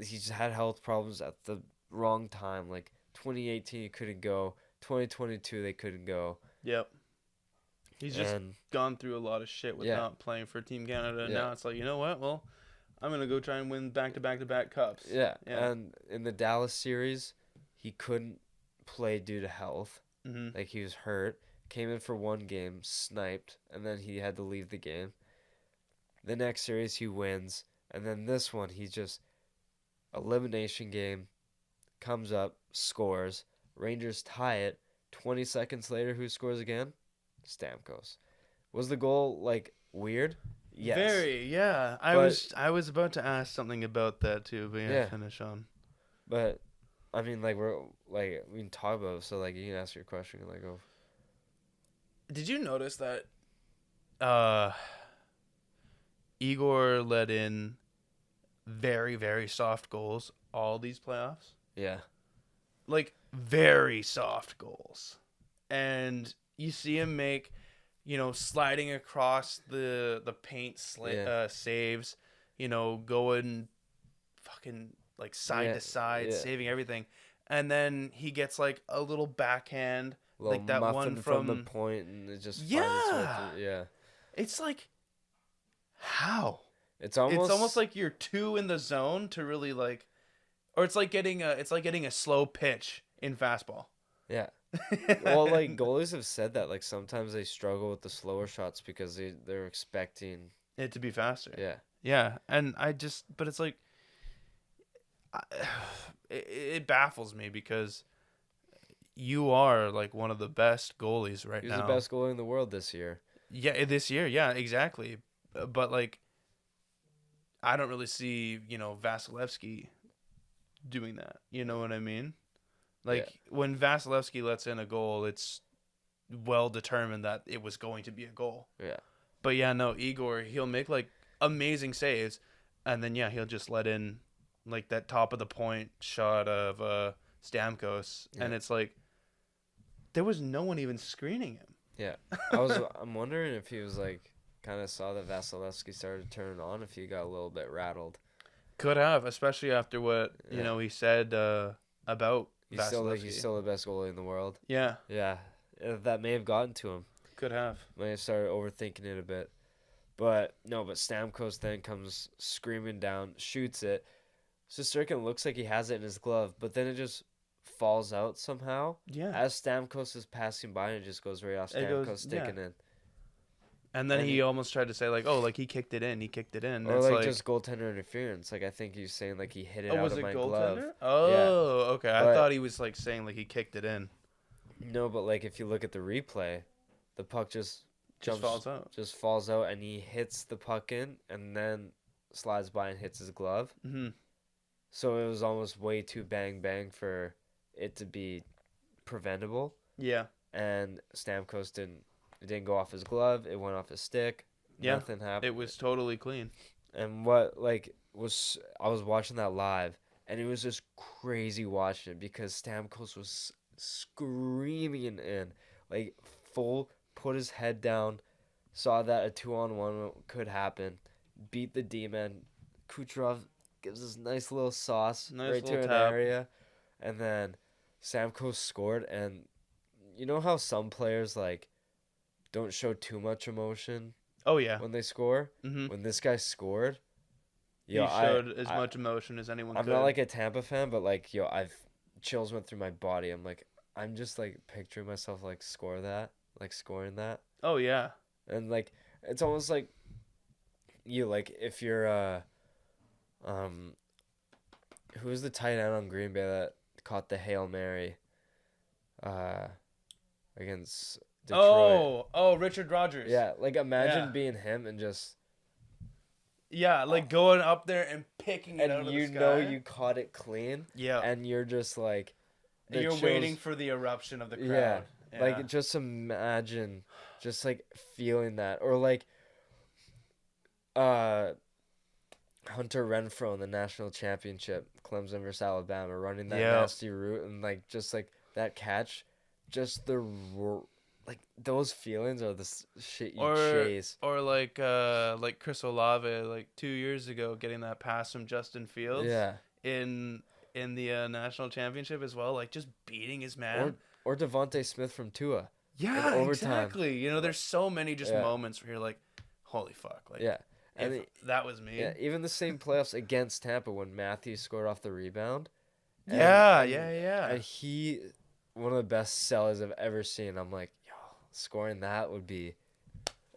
He just had health problems at the wrong time. Like 2018 he couldn't go. 2022 they couldn't go. Yep. He's just And gone through a lot of shit with Yeah. not playing for Team Canada. And Yeah. now it's like, you know what? Well, I'm going to go try and win back-to-back cups. yeah, Yeah. and in the Dallas series, he couldn't play due to health. Mm-hmm. Like he was hurt. Came in for one game, sniped, and then he had to leave the game. The next series he wins, and then this one he just elimination game, comes up, scores. Rangers tie it. 20 seconds later, who scores again? Stamkos. Was the goal like weird? Yes. Very, yeah. I was about to ask something about that too, but Yeah. finish on. But I mean, like we can talk about it, so like you can ask your question and like go. Did you notice that Igor let in very, very soft goals all these playoffs? Yeah. Like very soft goals. And you see him make, sliding across the paint saves, going fucking like side Yeah, to side, yeah. saving everything. And then he gets like a little backhand. Little Like that muffin one from the from- point, and it just finds its way Yeah. through. Yeah. It's like, how? It's almost like you're too in the zone to really like, or it's like getting a slow pitch in fastball. yeah. Well, like goalies have said that like sometimes they struggle with the slower shots because they're expecting. it to be faster. Yeah. Yeah, and but it's like, it baffles me because you are like one of the best goalies right He's now. the best goalie in the world this year. Yeah, this year, yeah, exactly. But like, I don't really see Vasilevsky doing that. You know what I mean? Like when Vasilevsky lets in a goal, it's well determined that it was going to be a goal. Yeah. But yeah, no, Igor, he'll make like amazing saves, and then he'll just let in like that top of the point shot of Stamkos, and Yeah. it's like there was no one even screening him. Yeah. I'm wondering if he was like kind of saw that Vasilevsky started turning on, if he got a little bit rattled. Could have, especially after what Yeah. he said about He's still Vasilevsky. he's still the best goalie in the world. Yeah, Yeah. That may have gotten to him. could have. May have started overthinking it a bit. But no, but Stamkos then comes screaming down, shoots it. Shesterkin looks like he has it in his glove, but then it just falls out somehow. Yeah, As Stamkos is passing by, and it just goes right off It Stamkos goes- sticking in. and then and he he- almost tried to say like, oh, like he kicked it in. Or It's like just goaltender interference. Like I think he's saying like he hit it oh, out was of it my goaltender? glove. Oh, okay. I But- thought he was like saying like he kicked it in. No, but like if you look at the replay, the puck just Just falls out. Just falls out, and he hits the puck in, and then slides by and hits his glove. Mm-hmm. So it was almost way too bang bang for it to be preventable. Yeah. And Stamkos didn't go off his glove. It went off his stick. Yeah, Nothing happened. It was totally clean. And what like was I was watching that live, and it was just crazy watching it because Stamkos was screaming in, like full, put his head down, saw that a 2-on-1 could happen, beat the D-man. Kucherov gives this nice little sauce Nice right to little an tap. area, and then Stamkos scored. And you know how some players like don't show too much emotion Oh yeah. when they score? Mm-hmm. When this guy scored, He yo, showed as I- much emotion as anyone I'm could. not like a Tampa fan, but like I've chills went through my body. I'm just like picturing myself like scoring that, Oh yeah. and like it's almost like you like if you're who's the tight end on Green Bay that caught the Hail Mary against Detroit. Oh, Richard Rogers. Yeah, like imagine Yeah. being him and just Yeah, like going up there and picking it out and of you the sky. know you caught it clean, Yeah. and you're just like And the you're chills- waiting for the eruption of the crowd. Yeah. Yeah. Like just imagine just like feeling that, or like Hunter Renfroe in the national championship, Clemson versus Alabama, running that Yep. nasty route, and like just like that catch, just like those feelings are the shit you chase. Or like Chris Olave like 2 years ago getting that pass from Justin Fields. Yeah. In the national championship as well, like just beating his man. Or Devontae Smith from Tua. Yeah, overtime. exactly. You know, there's so many just Yeah. moments where you're like, holy fuck. Like, Yeah. And if that was me. yeah, even the same playoffs against Tampa when Matthews scored off the rebound. And- Yeah, and- yeah. And he, one of the best sellers I've ever seen. I'm like, yo, scoring that would be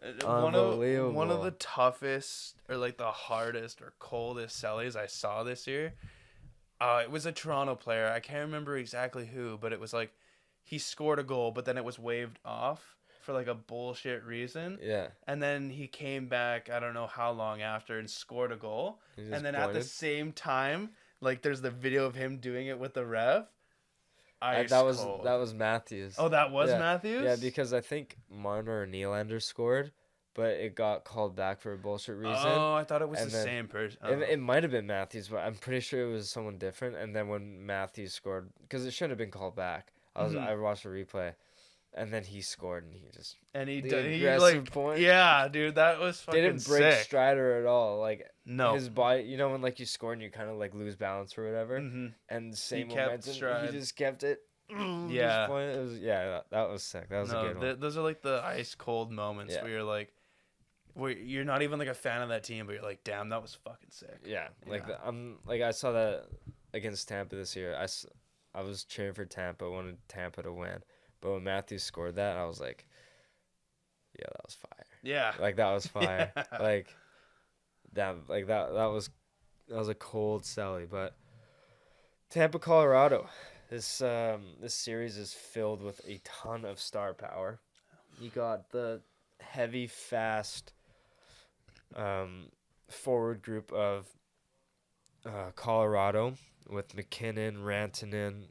One of unbelievable. the toughest or like the hardest or coldest sellies I saw this year. It was a Toronto player. I can't remember exactly who, but it was like he scored a goal, but then it was waved off for like a bullshit reason. yeah. And then he came back, I don't know how long after, and scored a goal. He just And then at the pointed. same time, like there's the video of him doing it with the ref. Ice That was cold. Matthews. Oh, that was Yeah. Matthews? Yeah, because I think Marner or Nylander scored, but it got called back for a bullshit reason. Oh, I thought it was And the then- same person. It might have been Matthews, but I'm pretty sure it was someone different. And then when Matthews scored, because it shouldn't have been called back, Mhm. I watched the replay, and then he scored, and he just And he the did. He aggressive like, point. yeah, dude, that was fucking didn't break sick. Strider at all. Like No. his body, you know, when like you score and you kind of like lose balance or whatever, Mhm. and same kept momentum, stride. he just kept it. Yeah. It was, that was sick. That was a No, good one. those are like the ice cold moments Yeah. where you're like, where you're not even like a fan of that team, but you're like, damn, that was fucking sick. Yeah, like Yeah. I'm like I saw that against Tampa this year. I was cheering for Tampa, wanted Tampa to win, but when Matthews scored that, I was like, yeah, that was fire. Yeah. Like that was fire. Yeah. Like that was a cold Sally, but Tampa, Colorado. This series is filled with a ton of star power. You got the heavy, fast forward group of Colorado with McKinnon, Rantanen,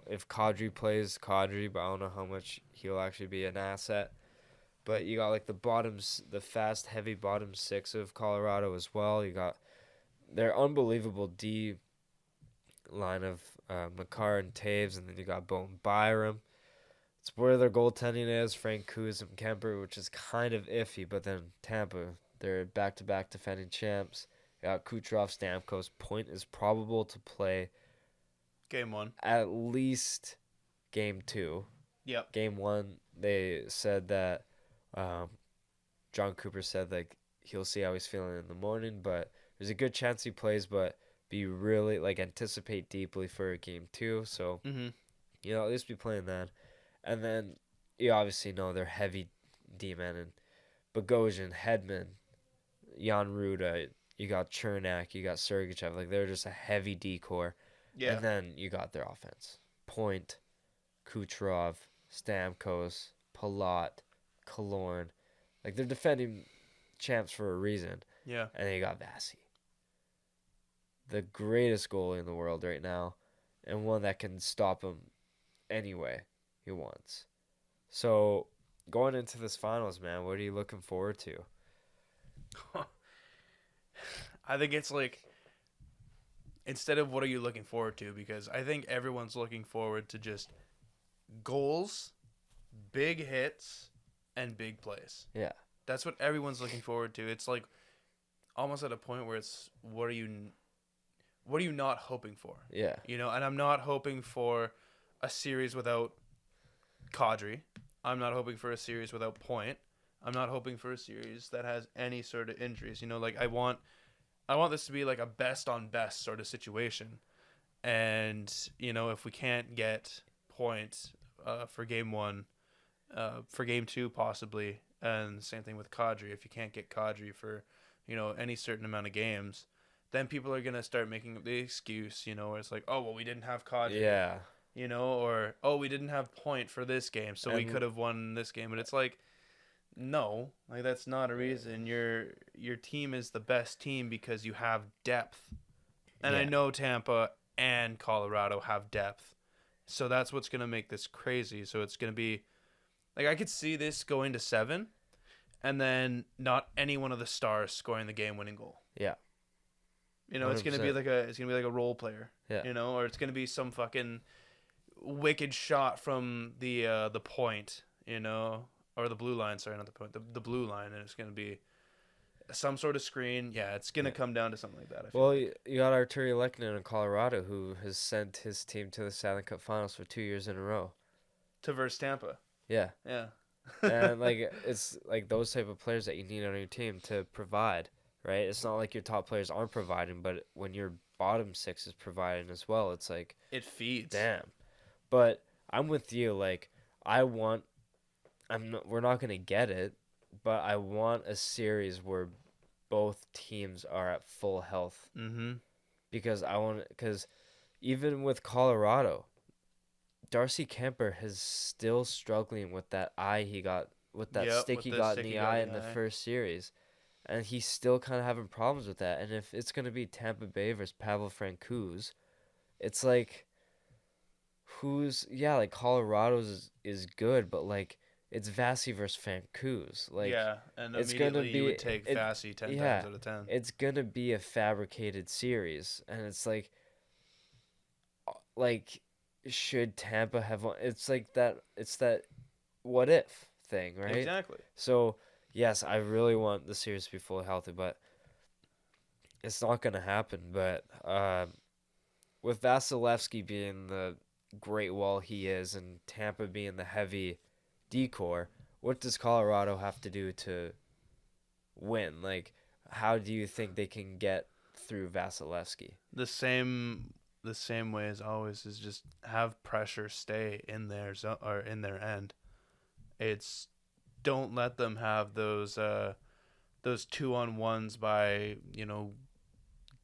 if Kadri plays Kadri, but I don't know how much he'll actually be an asset. But you got like the fast, heavy bottom six of Colorado as well. You got their unbelievable D line of Makar and Taves, and then you got Bone Byram. It's where their goaltending is, Frank Kuz and Kemper, which is kind of iffy. But then Tampa, they're back-to-back defending champs. You got Kucherov, Stamkos. Point is probable to play Game 1. at least game 2. Yep. Game 1, they said that John Cooper said like he'll see how he's feeling in the morning, but there's a good chance he plays, but be really like anticipate deeply for game 2. So at least be playing that. And then you obviously know they're heavy D-men and Bogosian, Hedman, Jan Ruda, you got Chernak, you got Sergachev. Like they're just a heavy D-core. Yeah. And then you got their offense. Point, Kucherov, Stamkos, Palat, Killorn. Like they're defending champs for a reason. Yeah. And then you got Vasi. The greatest goalie in the world right now. And one that can stop him any way he wants. So going into this finals, man, what are you looking forward to? I think it's like, instead of what are you looking forward to, because I think everyone's looking forward to just goals, big hits, and big plays. Yeah. That's what everyone's looking forward to. It's like almost at a point where it's what are you not hoping for? Yeah. And I'm not hoping for a series without Kadri. I'm not hoping for a series without Point. I'm not hoping for a series that has any sort of injuries. Like I want this to be like a best on best sort of situation. And, if we can't get Point for game 1, for game 2 possibly, and same thing with Kadri. If you can't get Kadri for, any certain amount of games, then people are going to start making the excuse, where it's like, oh, well, we didn't have Kadri. Yeah. Or, oh, we didn't have Point for this game, so we could have won this game. And it's like, no, like that's not a reason. Your team is the best team because you have depth. And I know Tampa and Colorado have depth. So that's what's going to make this crazy. So it's going to be like I could see this going to 7 and then not any one of the stars scoring the game-winning goal. Yeah. It's going to be like a role player. Yeah. Or it's going to be some fucking wicked shot from the point, or the blue line, sorry, not the point, the blue line, and it's going to be some sort of screen. Yeah, it's going to come down to something like that. Well, you got Arturi Lehkonen in Colorado, who has sent his team to the Stanley Cup Finals for 2 years in a row. To versus Tampa. Yeah. Yeah. And, it's, like, those type of players that you need on your team to provide, right? It's not like your top players aren't providing, but when your bottom 6 is providing as well, it's like... It feeds. Damn. But I'm with you. Like, we're not going to get it, but I want a series where both teams are at full health. Mm-hmm. Because even with Colorado, Darcy Kemper is still struggling with that eye he got, with that stick he got in the eye in the first series. And he's still kind of having problems with that. And if it's going to be Tampa Bay versus Pavel Francouz, it's like, Colorado's is good, but, like, it's Vasi versus Francouz. Like, yeah, and it's immediately gonna be, you would take Vasi 10 times out of 10. It's going to be a fabricated series. And it's like, should Tampa have won? It's like that, it's that what if thing, right? Exactly. So, yes, I really want the series to be fully healthy, but it's not going to happen. But with Vasilevsky being the great wall he is and Tampa being the heavy D-core, what does Colorado have to do to win? Like, how do you think they can get through Vasilevsky? The same way as always is just have pressure stay in their zone or in their end. It's don't let them have those 2-on-1s by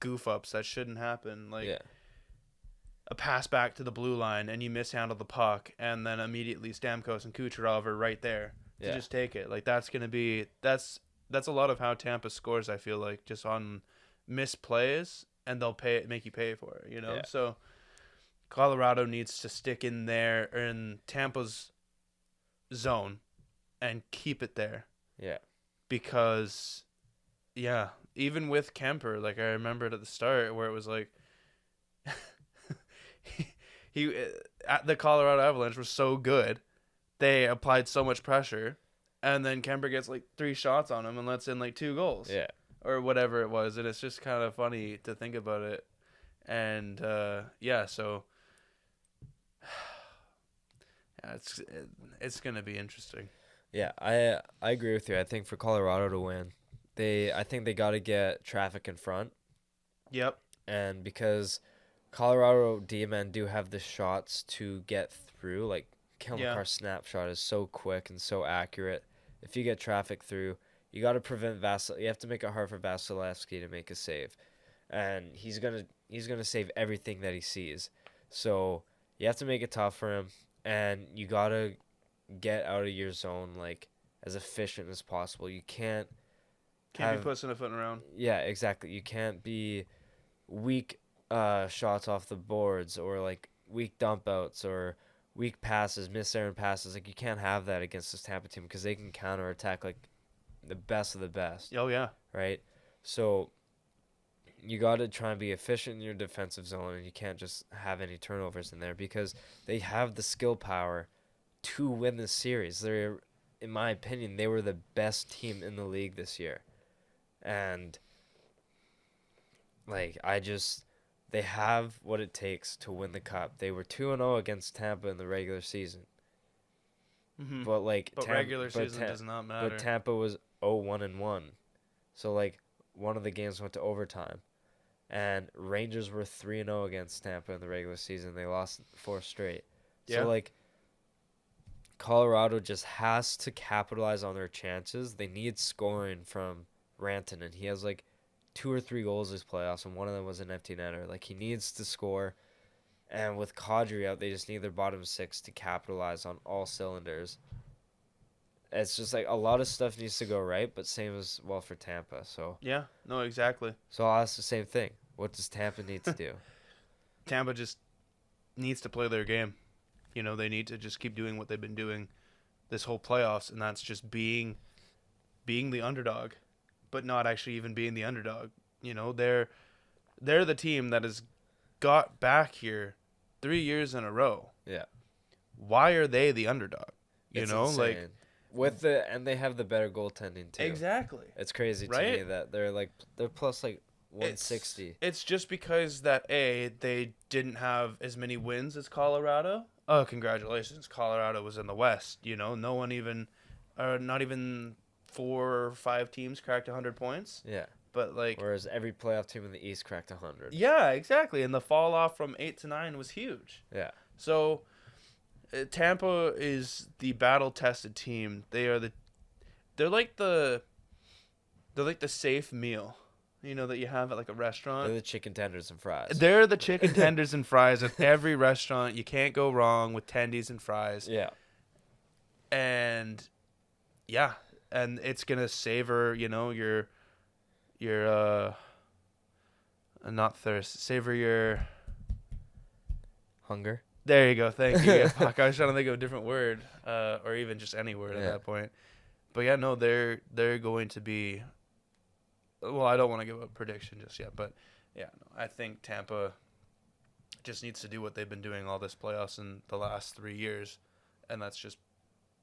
goof ups that shouldn't happen. Like a pass back to the blue line and you mishandle the puck and then immediately Stamkos and Kucherov are right there to just take it. Like that's a lot of how Tampa scores. I feel like just on misplays and they'll make you pay for it. So Colorado needs to stick in there or in Tampa's zone and keep it there. Yeah. Because, yeah, even with Kemper, like I remembered at the start where it was like he at the Colorado Avalanche was so good, they applied so much pressure, and then Kemper gets like 3 shots on him and lets in like 2 goals. Yeah. Or whatever it was, and it's just kind of funny to think about it. And yeah, so yeah, it's gonna be interesting. Yeah, I agree with you. I think for Colorado to win, I think they got to get traffic in front, Yep. and because Colorado D-men do have the shots to get through, like Kale Yeah. McCarr's snapshot is so quick and so accurate. If you get traffic through, you got to prevent You have to make it hard for Vasilevsky to make a save, and he's gonna save everything that he sees. So you have to make it tough for him, and you gotta get out of your zone like as efficient as possible. You can't Be have pussing a foot around. yeah, exactly. You can't be weak shots off the boards or like weak dump outs or weak passes, miss errant passes. Like you can't have that against this Tampa team because they can counterattack like the best of the best, Oh yeah. right? So you got to try and be efficient in your defensive zone, and you can't just have any turnovers in there because they have the skill power to win this series. They're, in my opinion, they were the best team in the league this year. And like they have what it takes to win the cup. They were 2-0 against Tampa in the regular season. Mm-hmm. But like Regular season does not matter. But Tampa was 0-1-1. So like one of the games went to overtime. And Rangers were 3-0 against Tampa in the regular season. They lost 4 straight. Yeah. So like Colorado just has to capitalize on their chances. They need scoring from Rantanen, and he has like 2 or 3 goals this playoffs, and one of them was an empty netter. Like he needs to score. And with Kadri out, they just need their bottom 6 to capitalize on all cylinders. It's just like a lot of stuff needs to go right, but same as well for Tampa. So Yeah. No, exactly. So I'll ask the same thing. What does Tampa need to do? Tampa just needs to play their game. You know, they need to just keep doing what they've been doing this whole playoffs, and that's just being the underdog, but not actually even being the underdog. You know, they're the team that has got back here 3 years in a row. Yeah. Why are they the underdog? You It's know, insane. And they have the better goaltending too. exactly. It's crazy to Right? me that they're plus like 160. It's just because that they didn't have as many wins as Colorado. Oh, congratulations! Colorado was in the West. You know, no one even, not even 4 or 5 teams cracked 100 points. Yeah. But like, Whereas every playoff team in the East cracked 100. yeah, exactly. And the fall off from 8 to 9 was huge. Yeah. So, Tampa is the battle tested team. They're like the safe meal. You know, that you have at like a restaurant. They're the chicken tenders and fries. They're the chicken tenders and fries at every restaurant. You can't go wrong with tendies and fries. Yeah. And yeah, and it's gonna savor, you know, your not thirst, savor your. Hunger. There you go. Thank you. Yeah, fuck, I was trying to think of a different word, or even just any word at Yeah. that point. But yeah, no, they're going to be. Well, I don't want to give a prediction just yet, but yeah, no, I think Tampa just needs to do what they've been doing all this playoffs in the last 3 years, and that's just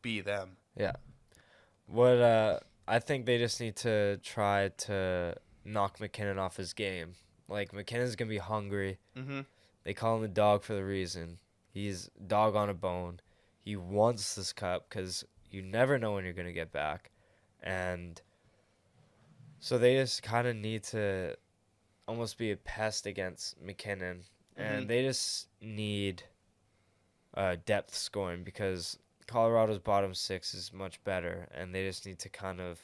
be them. Yeah. What I think they just need to try to knock McKinnon off his game. Like McKinnon's gonna be hungry. Mm-hmm. They call him the dog for the reason. He's dog on a bone. He wants this cup because you never know when you're gonna get back, and so they just kind of need to almost be a pest against McKinnon, and they just need depth scoring because Colorado's bottom 6 is much better, and they just need to kind of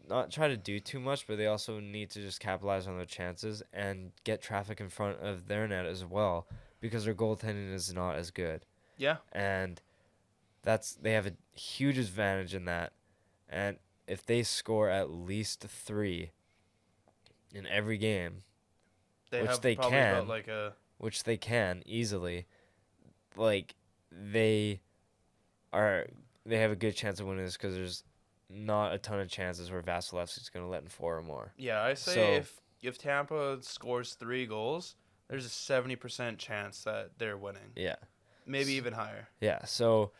not try to do too much, but they also need to just capitalize on their chances and get traffic in front of their net as well because their goaltending is not as good. Yeah. And they have a huge advantage in that. And if they score at least 3 in every game, They Which have they probably can. about like a which they can easily, like they they have a good chance of winning this because there's not a ton of chances where Vasilevsky's going to let in 4 or more. Yeah, I say So- if Tampa scores 3 goals, there's a 70% chance that they're winning. Yeah. Maybe even higher. Yeah. So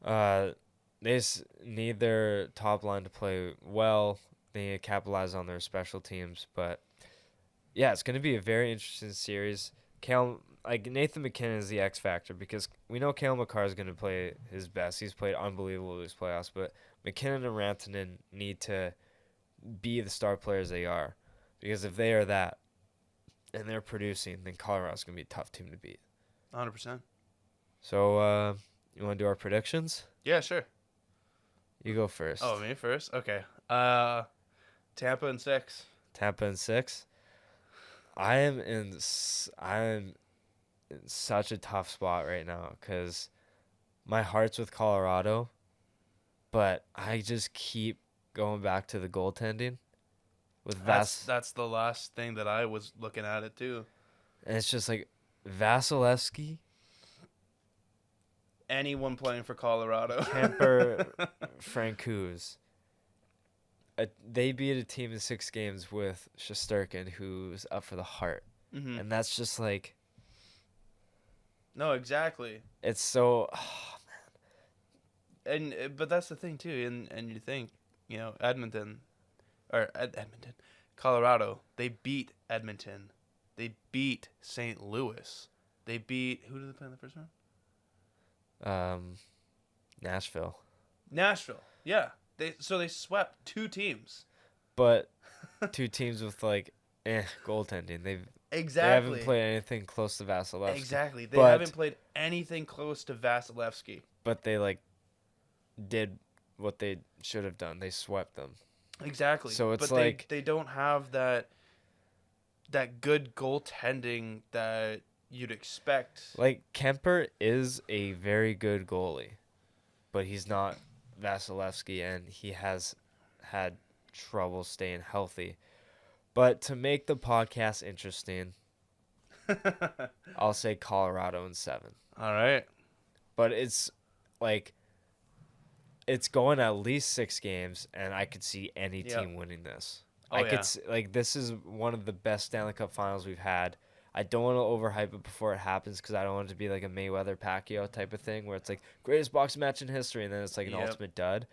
they just need their top line to play well. They need to capitalize on their special teams. But, yeah, it's going to be a very interesting series. Nathan McKinnon is the X factor because we know Cale Makar is going to play his best. He's played unbelievable these playoffs. But McKinnon and Rantanen need to be the star players they are. Because if they are that and they're producing, then Colorado's going to be a tough team to beat. 100%. So, you want to do our predictions? Yeah, sure. You go first. Oh, me first? Okay. Tampa in 6. Tampa in 6. I am in such a tough spot right now because my heart's with Colorado, but I just keep going back to the goaltending with That's the last thing that I was looking at it too. and it's just like Vasilevsky, Anyone playing for Colorado. Kemper, Francouz. They beat a team in 6 games with Shesterkin, who's up for the Hart, Mhm. and that's just like No, exactly. it's so. But that's the thing too, and you think, Edmonton, Colorado, they beat Edmonton, they beat St. Louis, they beat who did they play in the first round? Nashville. Nashville. Yeah, they swept 2 teams. But 2 teams with goaltending. They Exactly. haven't played anything close to Vasilevsky. Exactly. They But- haven't played anything close to Vasilevsky. But they did what they should have done. They swept them. Exactly. So it's but like- they don't have that good goaltending that you'd expect. Kemper is a very good goalie, but he's not Vasilevsky, and he has had trouble staying healthy. But to make the podcast interesting, I'll say Colorado in 7. All right. But it's it's going at least 6 games, and I could see any Yep. team winning this. Oh, I yeah. could this is one of the best Stanley Cup Finals we've had. I don't want to overhype it before it happens because I don't want it to be like a Mayweather Pacquiao type of thing where it's like greatest boxing match in history, and then it's like an Yep. ultimate dud.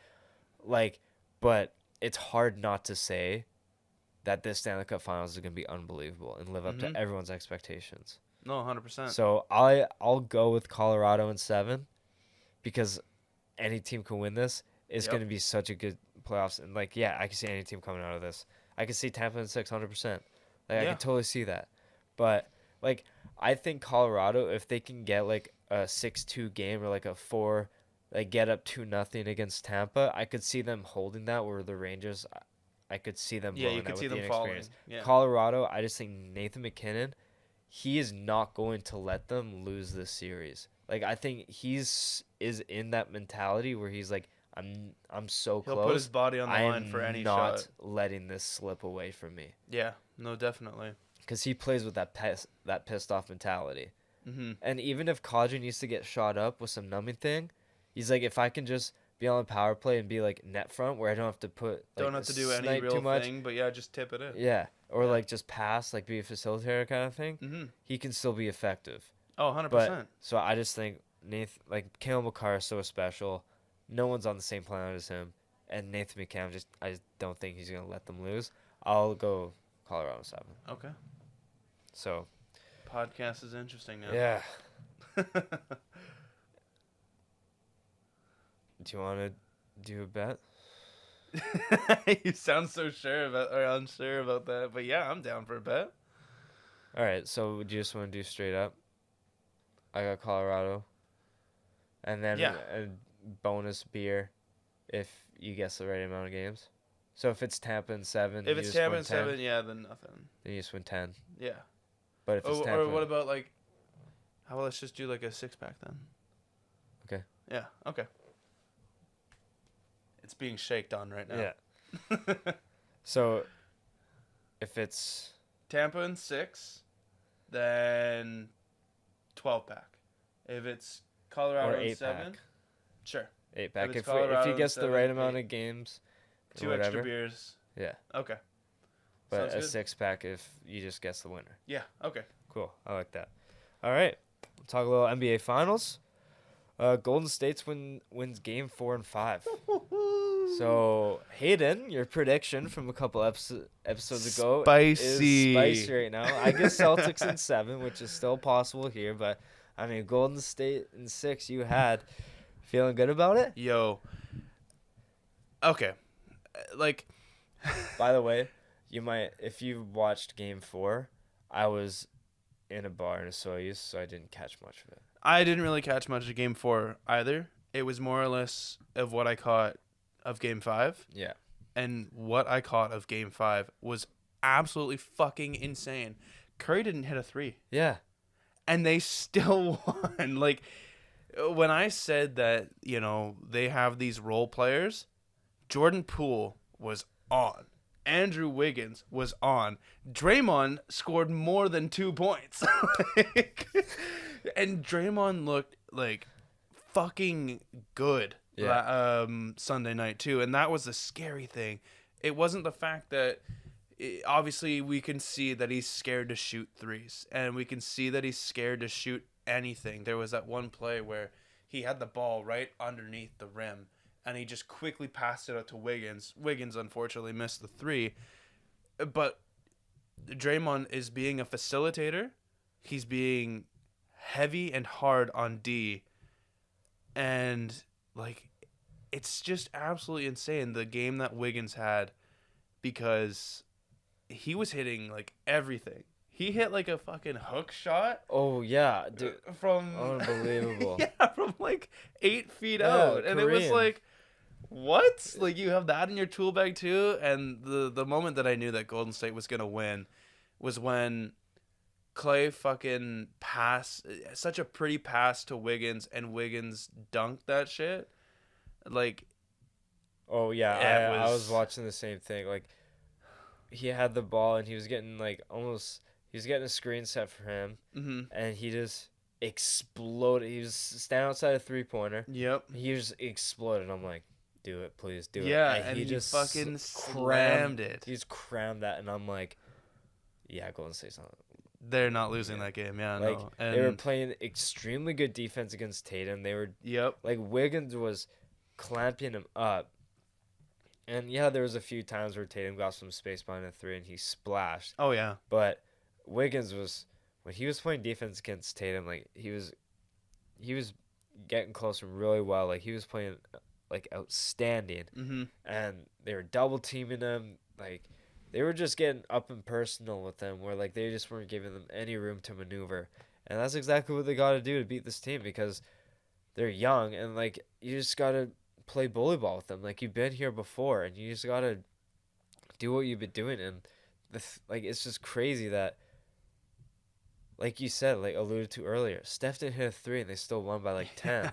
But it's hard not to say that this Stanley Cup Finals is going to be unbelievable and live up Mhm. to everyone's expectations. No, 100%. So I'll go with Colorado in 7 because any team can win this. It's Yep. going to be such a good playoffs, and I can see any team coming out of this. I can see Tampa in 600%. I Yeah. can totally see that. But I think Colorado, if they can get a 6-2 game or a 4, get up 2-0 against Tampa, I could see them holding that. Where the Rangers, I could see them. Yeah, blowing you that could see with the them falling. inexperience. Yeah. Colorado, I just think Nathan McKinnon, he is not going to let them lose this series. I think is in that mentality where he's like, I'm so He'll close. put his body on the I line am for any not shot. letting this slip away from me. Yeah. No, definitely. Because he plays with that pissed off mentality. Mm-hmm. And even if Kadri needs to get shot up with some numbing thing, he's like, if I can just be on the power play and be net front where I don't have to put Don't have to do any snipe real too much. thing, but yeah, just tip it in. Yeah. Or Yeah. just pass, be a facilitator kind of thing. Mm-hmm. He can still be effective. Oh, 100%. But so I just think Cale Makar is so special. No one's on the same planet as him. And Nathan McKinnon, I just don't think he's gonna let them lose. I'll go Colorado 7. Okay. So Podcast is interesting now. yeah. Do you want to do a bet? You sound so unsure about that, but yeah, I'm down for a bet. All right. So do you just want to do straight up? I got Colorado, and then Yeah. a bonus beer if you guess the right amount of games. So if it's Tampa in 7, If you it's just Tampa win in 10, 7, yeah, then nothing. then you just win 10. Yeah. But if it's Tampa, Or what about how about let's just do a 6-pack then? Okay. Yeah. Okay. It's being shaked on right now. yeah. So if it's Tampa in 6, then 12-pack. If it's Colorado Or in 8-pack. 7, sure. 8-pack. If it's If Colorado he in gets the right 7, amount 8. of games, or 2 whatever. extra beers. Yeah. Okay. But Sounds a good. 6-pack if you just guess the winner. Yeah. Okay. Cool. I like that. All right. We'll talk a little NBA Finals. Golden State's wins game 4 and 5. So, Hayden, your prediction from a couple episodes ago Spicy. is spicy right now. I guess Celtics in 7, which is still possible here. But, I mean, Golden State in 6 you had. Feeling good about it? Yo. Okay. Like, By the way, you might, if you watched game 4, I was in a bar in Soyuz, so I didn't catch much of it. I didn't really catch much of Game 4 either. It was more or less of what I caught of Game 5. Yeah. And what I caught of Game 5 was absolutely fucking insane. Curry didn't hit a 3. Yeah. And they still won. Like, when I said that, you know, they have these role players, Jordan Poole was on. Andrew Wiggins was on. Draymond scored more than 2 points. And Draymond looked like fucking good Sunday night too. And that was the scary thing. It wasn't the fact that obviously we can see that he's scared to shoot threes. And we can see that he's scared to shoot anything. There was that one play where he had the ball right underneath the rim. And he just quickly passed it out to Wiggins. Wiggins, unfortunately, missed the 3. But Draymond is being a facilitator. He's being heavy and hard on D. And, like, it's just absolutely insane, the game that Wiggins had. Because he was hitting, like, everything. He hit, like, a fucking hook shot. Oh, yeah. Dude, From... unbelievable. yeah, from, like, 8 feet out. And Korean. it was like... What? Like, you have that in your tool bag too? And the moment that I knew that Golden State was going to win was when Clay fucking passed, such a pretty pass to Wiggins, and Wiggins dunked that shit. Like, Oh, yeah. Yeah, I was watching the same thing. Like, he had the ball, and he was getting, like, almost... He was getting a screen set for him, and he just exploded. He was standing outside a three-pointer. Yep. He just exploded. I'm like... Do it, please do it. Yeah, and he just fucking slammed it. He just crammed that, and I'm like, yeah, Golden State's not. They're not losing that game, yeah. Like, no. And they were playing extremely good defense against Tatum. They were, like, Wiggins was clamping him up. And, yeah, there was a few times where Tatum got some space behind the 3, and he splashed. Oh, yeah. But Wiggins was, when he was playing defense against Tatum, like, he was getting close really well. Like, he was playing... like outstanding, and they were double teaming him. Like, they were just getting up and personal with them, where like they just weren't giving them any room to maneuver. And that's exactly what they got to do to beat this team, because they're young, and like you just got to play bully ball with them. Like, you've been here before, and you just got to do what you've been doing. And like, it's just crazy that, like you said, like alluded to earlier, Steph didn't hit a 3 and they still won by like 10.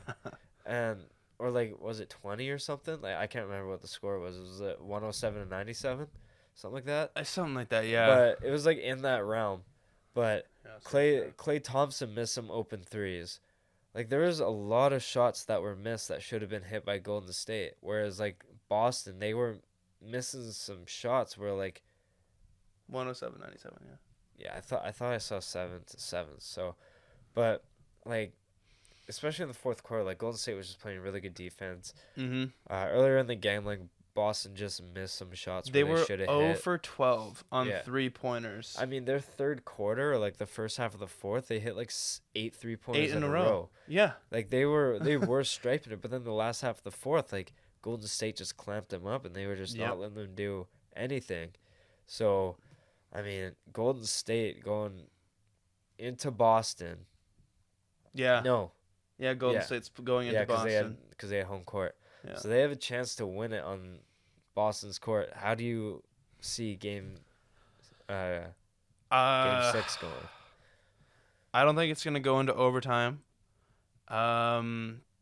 And or like, was it 20 or something? Like, I can't remember what the score was. Was it 107 to 97? Something like that? Something like that, yeah. But it was like in that realm. But Yeah, Klay Thompson missed some open threes. Like, there was a lot of shots that were missed that should have been hit by Golden State. Whereas like Boston, they were missing some shots where like 107, 97, yeah. Yeah, I thought I saw 7 to 7. So, but like, especially in the fourth quarter, like Golden State was just playing really good defense. Earlier in the game, like Boston just missed some shots. They were should have 0 hit. for 12 on Yeah. 3-pointers. I mean, their third quarter, or like the first half of the fourth, they hit like 8 3-pointers 8 in a row. Yeah. Like they were striping it, but then the last half of the fourth, like Golden State just clamped them up, and they were just not letting them do anything. So, I mean, Golden State going into Boston. Yeah. No. Yeah, Golden State's going into Boston. Because they had home court. Yeah. So they have a chance to win it on Boston's court. How do you see game 6 going? I don't think it's going to go into overtime.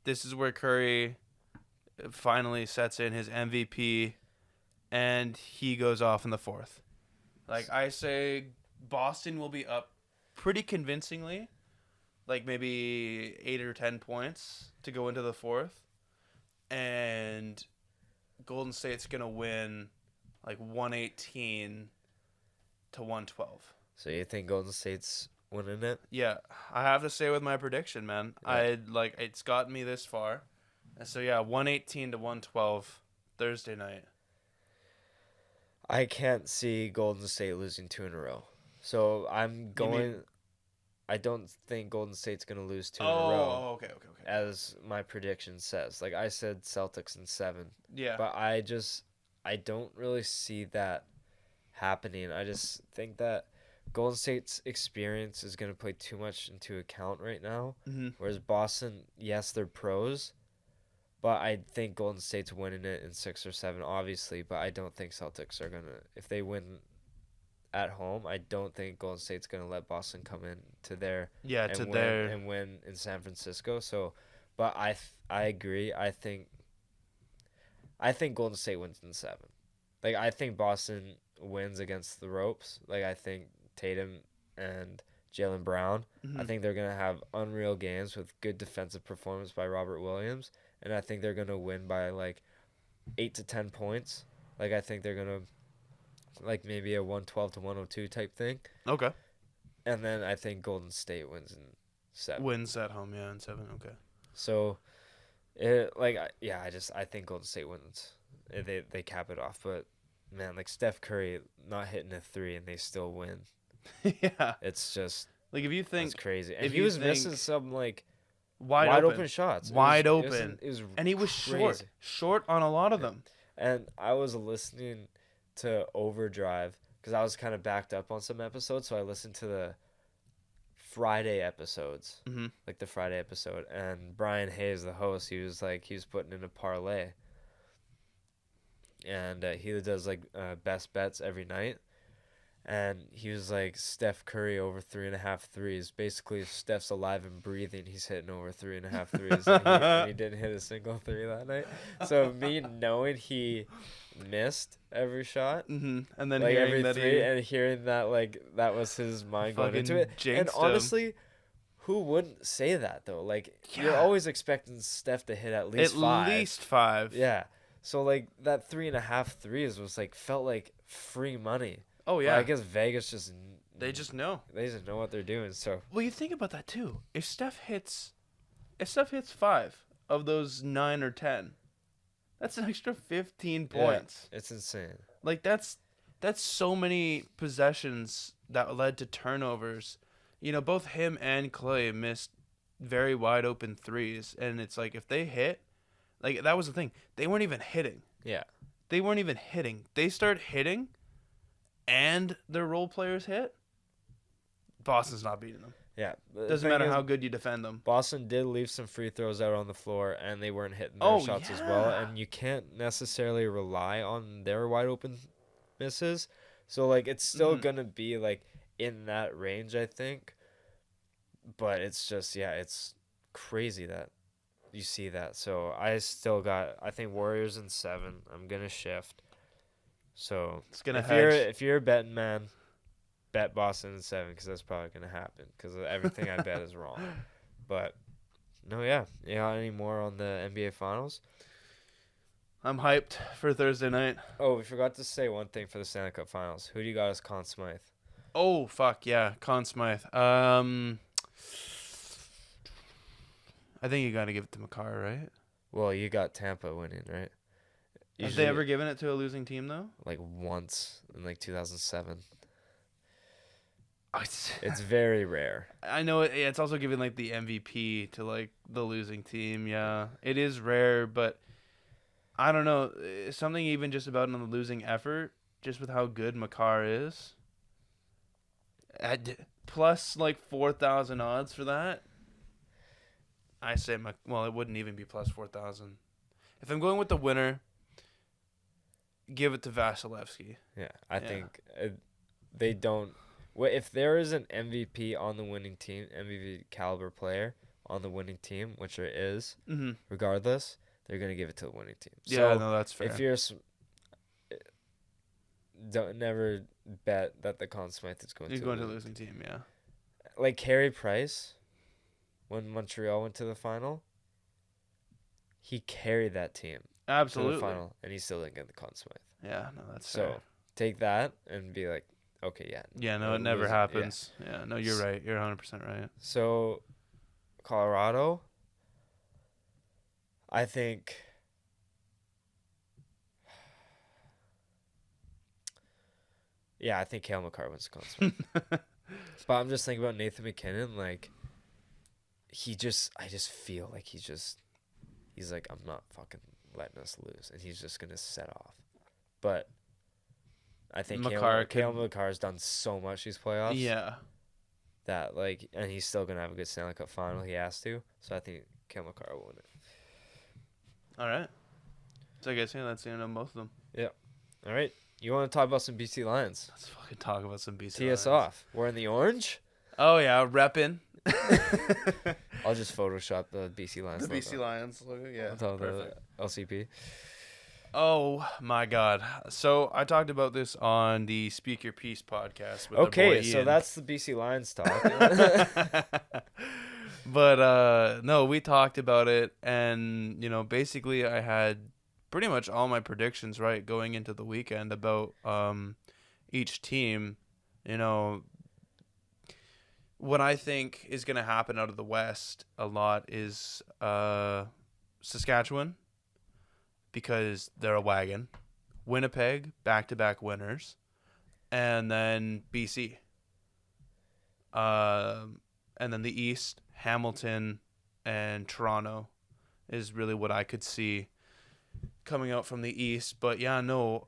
This is where Curry finally sets in his MVP, and he goes off in the fourth. Like, I say Boston will be up pretty convincingly, like maybe 8 or 10 points to go into the fourth, and Golden State's gonna win like 118 to 112. So you think Golden State's winning it? Yeah, I have to stay with my prediction, man. Yeah. It's gotten me this far, and so yeah, 118 to 112 Thursday night. I can't see Golden State losing 2 in a row. So I'm going. I don't think Golden State's going to lose 2 in a row. Oh, okay. As my prediction says. Like I said, Celtics in 7. Yeah. But I don't really see that happening. I just think that Golden State's experience is going to play too much into account right now. Mm-hmm. Whereas Boston, yes, they're pros. But I think Golden State's winning it in 6 or 7, obviously. But I don't think Celtics are going to. If they win at home, I don't think Golden State's going to let Boston come in to their and win in San Francisco. So, but I agree. I think Golden State wins in 7. Like I think Boston wins against the ropes. Like I think Tatum and Jaylen Brown. Mm-hmm. I think they're going to have unreal games with good defensive performance by Robert Williams, and I think they're going to win by like 8 to 10 points. Like I think they're going to like maybe a 112 to 102 type thing. Okay. And then I think Golden State wins in 7. Wins at home, yeah, in 7. Okay. So, I think Golden State wins. They cap it off, but man, like Steph Curry not hitting a 3 and they still win. Yeah. It's just like if you think it's crazy. And if he you was think missing some like wide open shots. Wide It open. was and he was crazy. short on a lot of them. And I was listening to Overdrive because I was kind of backed up on some episodes, so I listened to the Friday episodes, like the Friday episode, and Brian Hayes, the host, he was putting in a parlay, and he does like best bets every night, and he was like Steph Curry over 3.5 threes. Basically, if Steph's alive and breathing, he's hitting over 3.5 threes, and he didn't hit a single 3 that night. So me knowing he missed every shot, and then like hearing every that 3, and hearing that like that was his mind going into it. And honestly, who wouldn't say that though? Like you're always expecting Steph to hit at least 5. At least 5. Yeah. So like that 3.5 threes was like felt like free money. Oh yeah. Well, I guess Vegas they just know. They just know what they're doing. So well, you think about that too. If Steph hits 5 of those 9 or 10, that's an extra 15 points. Yeah, it's insane. Like that's so many possessions that led to turnovers. You know, both him and Clay missed very wide open threes, and it's like if they hit, like that was the thing. They weren't even hitting. Yeah. They weren't even hitting. They start hitting, and their role players hit. Boston's not beating them. Yeah. Doesn't matter how good you defend them. Boston did leave some free throws out on the floor, and they weren't hitting their shots as well. And you can't necessarily rely on their wide open misses. So, like, it's still going to be, like, in that range, I think. But it's just, it's crazy that you see that. So, I think Warriors in 7. I'm going to shift. So, it's gonna if you're a betting man, bet Boston in 7 because that's probably going to happen because everything I bet is wrong. But, no, yeah. You got any more on the NBA Finals? I'm hyped for Thursday night. Oh, we forgot to say one thing for the Stanley Cup Finals. Who do you got as Conn Smythe? Oh, fuck, yeah. Conn Smythe. I think you got to give it to Makar, right? Well, you got Tampa winning, right? Have they ever given it to a losing team, though? Like, once in, like, 2007. It's very rare. I know it's also giving like the MVP to like the losing team. Yeah, it is rare, but I don't know, something even just about the losing effort, just with how good Makar is. Plus like 4,000 odds for that. I say it wouldn't even be plus 4,000. If I'm going with the winner, give it to Vasilevsky. Yeah, I think they don't. Well, if there is an MVP on the winning team, MVP caliber player on the winning team, which there is, regardless, they're going to give it to the winning team. Yeah, no, that's fair. If you're... Don't never bet that the Conn Smythe is going to the losing team, yeah. like Carey Price, when Montreal went to the final, he carried that team to Absolutely. the final, and he still didn't get the Conn Smythe. Yeah, no, that's So fair. take that and be like, okay, yeah. Yeah, no, no, it never losing, yeah. happens. Yeah, no, you're right. You're 100% right. So Colorado, I think. Yeah, I think Cale Makar wins the Conn Smythe. But I'm just thinking about Nathan McKinnon. Like, I just feel like he's like, I'm not fucking letting us lose, and he's just gonna set off. But I think Cale Makar's done so much these playoffs. Yeah. That like, and he's still gonna have a good Stanley Cup final. He has to. So I think Cale Makar will win it. All right. So I guess that's the end of most of them. Yeah. All right. You want to talk about some BC Lions? Let's fucking talk about some BC Tee us Lions. off. We're in the orange. Oh yeah, repping. I'll just Photoshop the BC Lions. The BC Lions logo. Yeah. On top of Perfect. the LCP. Oh my God! So I talked about this on the Speak Your Piece podcast. With Okay, our boy so Ian. that's the BC Lions talk. But no, we talked about it, and basically I had pretty much all my predictions right going into the weekend about each team. What I think is going to happen out of the West a lot is Saskatchewan, because they're a wagon. Winnipeg, back-to-back winners. And then BC. And then the East, Hamilton and Toronto is really what I could see coming out from the East. But yeah, no,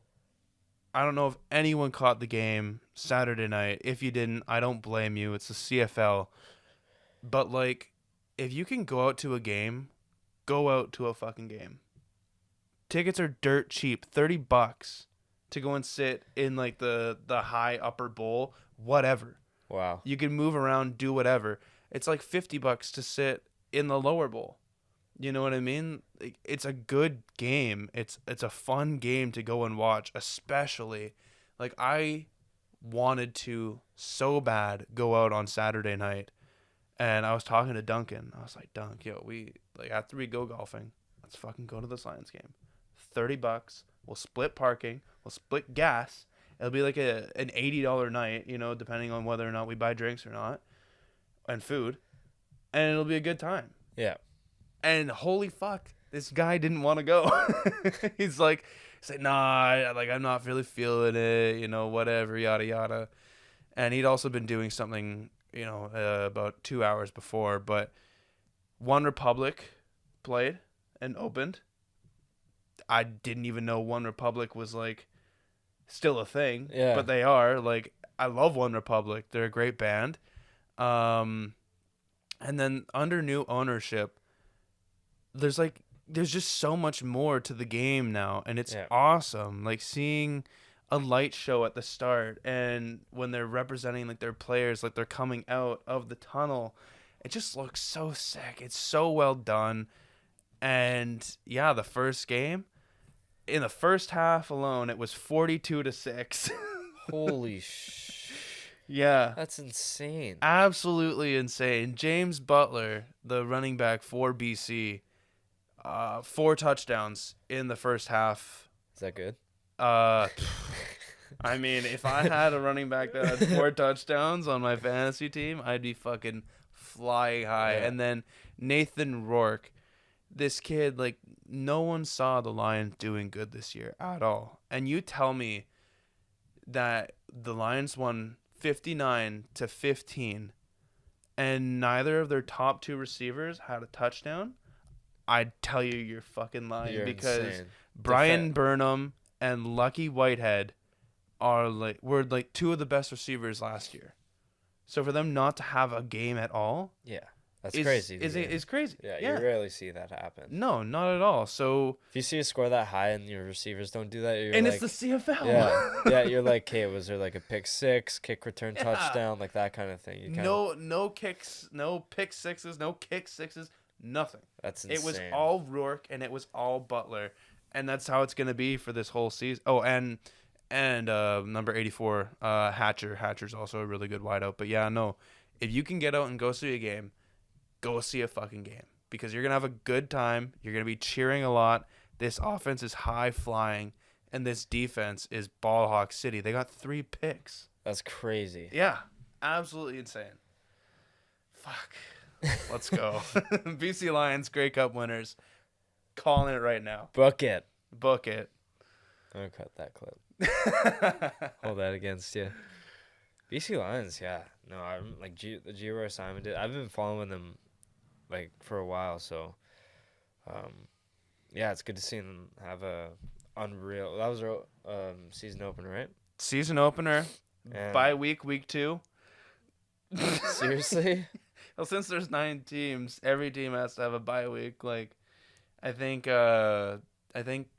I don't know if anyone caught the game Saturday night. If you didn't, I don't blame you. It's the CFL. But like, if you can go out to a game, go out to a fucking game. Tickets are dirt cheap, $30 to go and sit in like the high upper bowl, whatever. Wow. You can move around, do whatever. It's like $50 to sit in the lower bowl. You know what I mean? Like, it's a good game. It's a fun game to go and watch, especially like I wanted to so bad go out on Saturday night, and I was talking to Duncan. I was like, Dunk, yo, we like after we go golfing, let's fucking go to this Lions game. $30. We'll split parking. We'll split gas. It'll be like an $80 night, depending on whether or not we buy drinks or not, and food, and it'll be a good time. Yeah. And holy fuck, this guy didn't want to go. he's like, nah, like I'm not really feeling it, whatever, yada yada. And he'd also been doing something, about 2 hours before. But One Republic played and opened. I didn't even know One Republic was like still a thing. Yeah. But they are. Like, I love One Republic. They're a great band. And then under new ownership, there's just so much more to the game now, and it's awesome. Like seeing a light show at the start, and when they're representing like their players, like they're coming out of the tunnel, it just looks so sick. It's so well done. And yeah, the first game, in the first half alone, it was 42-6. Holy Yeah. That's insane. Absolutely insane. James Butler, the running back for BC, 4 touchdowns in the first half. Is that good? I mean, if I had a running back that had 4 touchdowns on my fantasy team, I'd be fucking flying high. Yeah. And then Nathan Rourke, this kid, like, no one saw the Lions doing good this year at all. And you tell me that the Lions won 59-15, and neither of their top 2 receivers had a touchdown, I'd tell you you're fucking lying. You're because insane. Brian Burnham and Lucky Whitehead were 2 of the best receivers last year. So for them not to have a game at all, Yeah. That's is crazy. Is crazy. Yeah, you rarely see that happen. No, not at all. So If you see a score that high and your receivers don't do that, you're and like, it's the CFL. yeah, you're like, okay, was there like a pick six, kick return touchdown, like that kind of thing? You kinda, No kicks, no pick sixes, no kick sixes, nothing. That's insane. It was all Rourke and it was all Butler, and that's how it's gonna be for this whole season. Oh, and number 84, Hatcher. Hatcher's also a really good wideout. But yeah, no, if you can get out and go see a game, go see a fucking game because you're going to have a good time. You're going to be cheering a lot. This offense is high flying and this defense is ball hawk city. They got 3 picks. That's crazy. Yeah, absolutely insane. Fuck. Let's go. BC Lions Grey Cup winners. Calling it right now. Book it. Book it. I'm gonna cut that clip. Hold that against you. BC Lions, yeah. No, I'm like the Giro Simon did. I've been following them like for a while, so yeah, it's good to see them have a unreal. That was their season opener, right? Season opener. And Bye week 2. seriously? Well, since there's 9 teams, every team has to have a bye week. Like, I think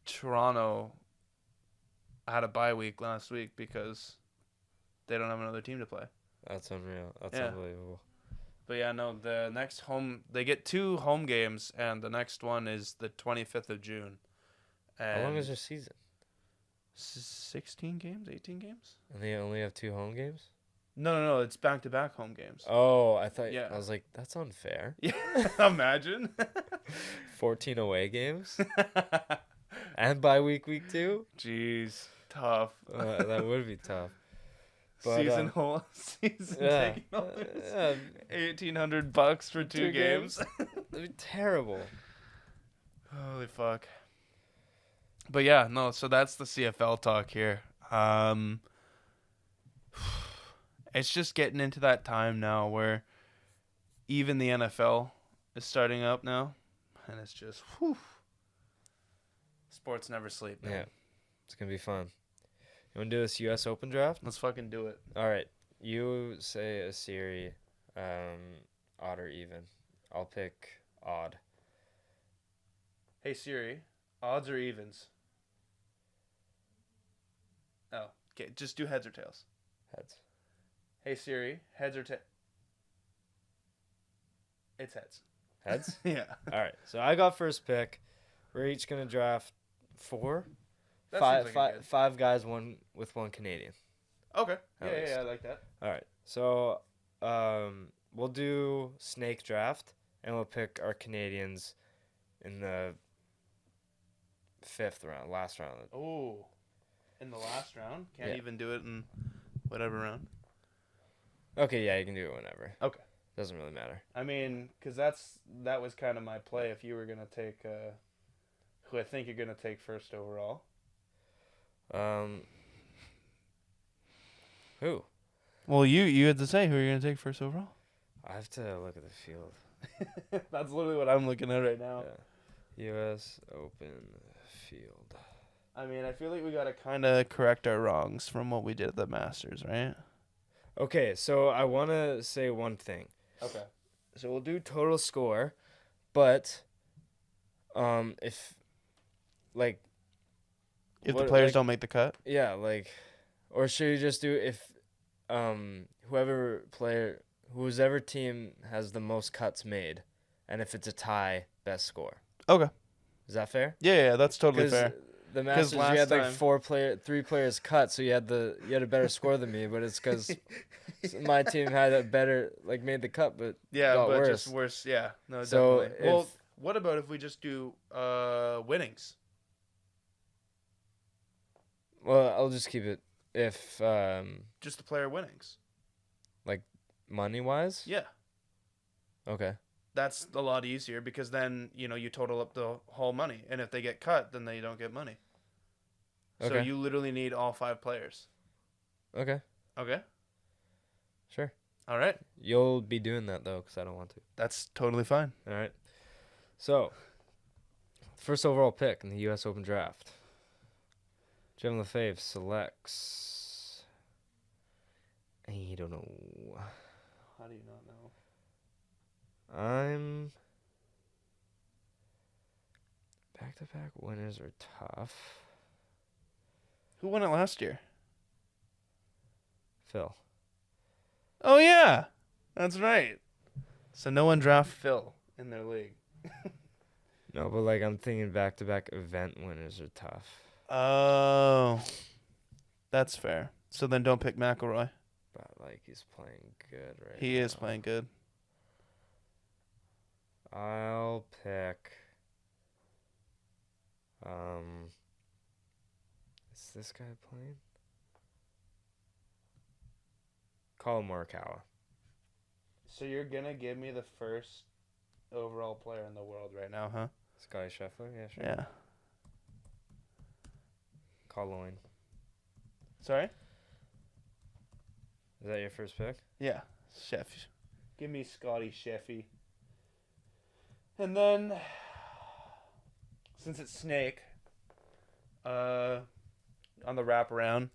Toronto had a bye week last week because they don't have another team to play. That's unreal. That's Yeah. unbelievable. But yeah, no, the next they get 2 home games, and the next one is the 25th of June. And How long is their season? 16 games, 18 games? And they only have 2 home games? No, it's back-to-back home games. Oh, I thought. Yeah. I was like, that's unfair. Yeah, imagine. 14 away games and bye week 2. Jeez, tough. That would be tough. But, Season ticket yeah, holders. yeah, $1,800 for 2 2 games. that'd be terrible. Holy fuck. But yeah, no, so that's the CFL talk here. It's just getting into that time now where even the NFL is starting up now. And it's just, whew. Sports never sleep, man. Yeah, it's gonna be fun. You want to do this U.S. Open draft? Let's fucking do it. All right, you say a Siri, odd or even. I'll pick odd. Hey Siri, odds or evens? Oh, okay, just do heads or tails. Heads. Hey Siri, heads or tails? It's heads. Heads. Yeah. All right, so I got first pick. We're each gonna draft 4, That five, seems like a good- 5 guys, one Canadian. Okay. At Yeah, least. I like that. All right, so we'll do snake draft, and we'll pick our Canadians in the 5th round, last round. Oh, in the last round? Can't Yeah. even do it in whatever round? Okay, yeah, you can do it whenever. Okay. Doesn't really matter. I mean, because that was kind of my play if you were going to take who I think you're going to take first overall. Who? Well, you had to say who you're going to take first overall. I have to look at the field. That's literally what I'm looking at right now. Yeah. U.S. Open field. I mean, I feel like we got to kind of correct our wrongs from what we did at the Masters, right? Okay, so I want to say one thing. Okay. So we'll do total score, but if like If what- the players like- don't make the cut? yeah, like, or should you just do if whoever team has the most cuts made, and if it's a tie, best score. Okay. Is that fair? Yeah, that's totally 'Cause fair. the Masters, you last had like time- 3 players cut, so you had a better score than me, but it's because my team had a better made the cut, but Yeah, got but worse. just worse. Yeah, no, So definitely. Well, if- what about if we just do winnings? Well, I'll just keep it if Just the player winnings. money wise. Yeah, Okay. that's a lot easier because then you total up the whole money, and if they get cut, then they don't get money. So Okay. you literally need all 5 players. Okay. Okay. Sure. All right. You'll be doing that though, because I don't want to. That's totally fine. All right. So, first overall pick in the U.S. Open Draft. Jim LaFave selects. I don't know. How do you not know? I'm. Back-to-back winners are tough. Who won it last year? Phil. Oh yeah, that's right. So no one draft Phil in their league. No, but I'm thinking back-to-back event winners are tough. Oh, that's fair. So then don't pick McElroy. but like he's playing good right He now. is playing good. I'll pick. Is this guy playing? Colin Morikawa. So you're gonna give me the first overall player in the world right now, huh? Scotty Scheffler? Yeah, sure. Yeah. Colin. Sorry? Is that your first pick? Yeah. Chef. Give me Scotty Sheffy. And then, since it's Snake, on the wraparound,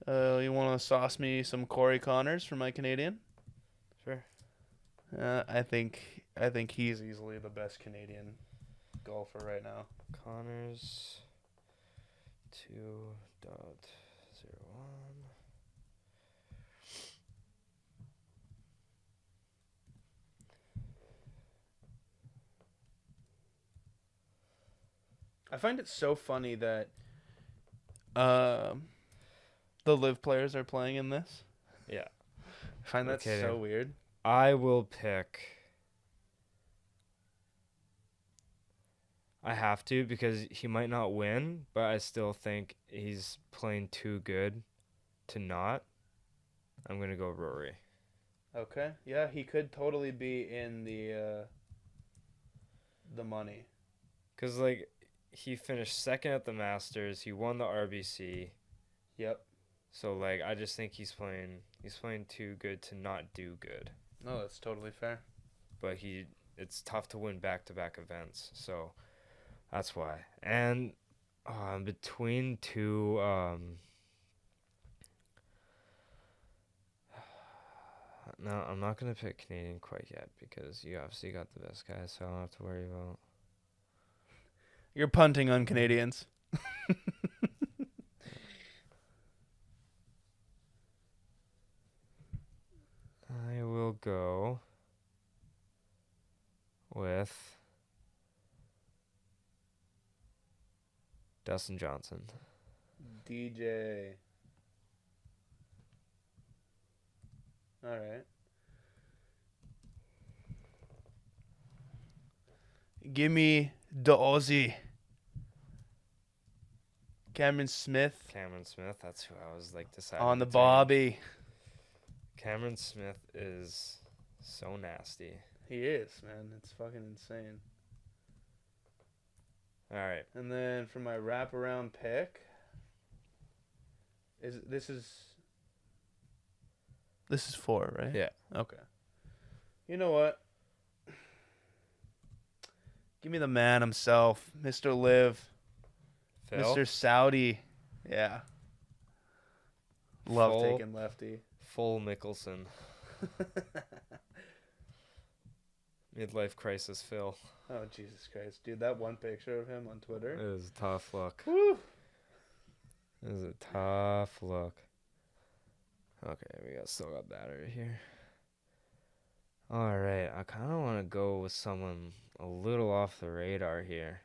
you want to sauce me some Corey Connors for my Canadian? Sure. I think he's easily the best Canadian golfer right now. Connors 2.01. I find it so funny that the LIV players are playing in this. Yeah. I find that Okay, so then. weird. I will pick. I have to because he might not win, but I still think he's playing too good to not. I'm going to go Rory. Okay. Yeah, he could totally be in the money. Because, like, he finished second at the Masters. He won the RBC. Yep. So, like, I just think he's playing too good to not do good. No, that's totally fair. But it's tough to win back-to-back events. So, that's why. And between two... no, I'm not going to pick Canadian quite yet because you obviously got the best guy, so I don't have to worry about... You're punting on Canadians. I will go with Dustin Johnson. DJ. All right. Give me the Aussie. Cameron Smith Cameron Smith, that's who I was like deciding on the between. Bobby. Cameron Smith is so nasty. He is, man. It's fucking insane. All right. And then for my wraparound pick, this is 4, right? Yeah. Okay. You know what? Give me the man himself, Mr. Liv, Phil? Mr. Saudi. Yeah. Love Full- taking lefty. Full Mickelson. Midlife crisis Phil. Oh, Jesus Christ. Dude, that one picture of him on It Twitter. was a tough look. Woo! It was a tough look. Okay, still got battery here. All right, I kind of want to go with someone a little off the radar here.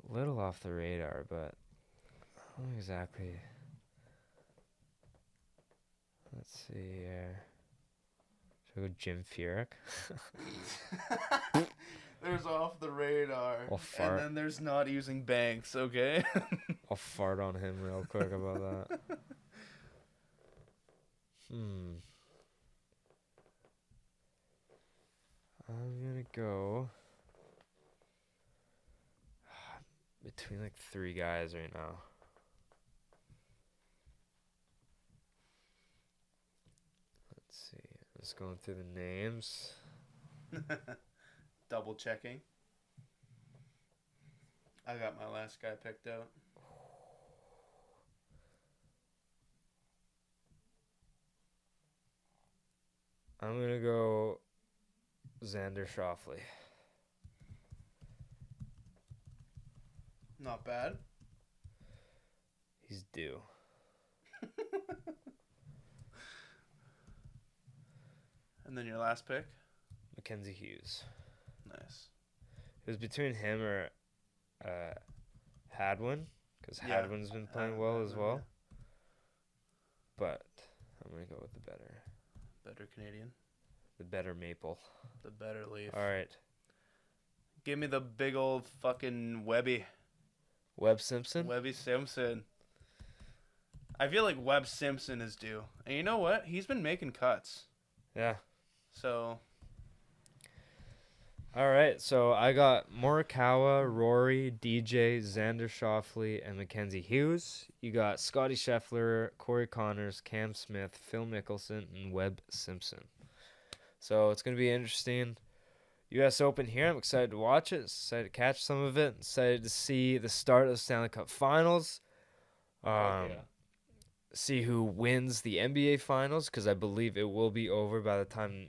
A little off the radar, but I don't exactly. Let's see here. Should I go Jim Furyk? There's off the radar. I'll fart. And then there's not using banks, okay? I'll fart on him real quick about that. I'm gonna go between like 3 guys right now. Let's see. I'm just going through the names. Double checking. I got my last guy picked out. I'm gonna go Xander Schauffele. Not bad. He's due. And then your last pick? Mackenzie Hughes. Nice. It was between him or Hadwin, because Yeah, Hadwin's been playing Hadwin, well as Hadwin, well. yeah. But I'm going to go with the better. Better Canadian. The better Maple. The better Leaf. All right. Give me the big old fucking Webby. Webb Simpson? Webby Simpson. I feel like Webb Simpson is due. And you know what? He's been making cuts. Yeah. So, All right. So I got Morikawa, Rory, DJ, Xander Schauffele, and Mackenzie Hughes. You got Scotty Scheffler, Corey Connors, Cam Smith, Phil Mickelson, and Webb Simpson. So it's going to be interesting. U.S. Open here. I'm excited to watch it. Excited to catch some of it. Excited to see the start of the Stanley Cup Finals. See who wins the NBA Finals, because I believe it will be over by the time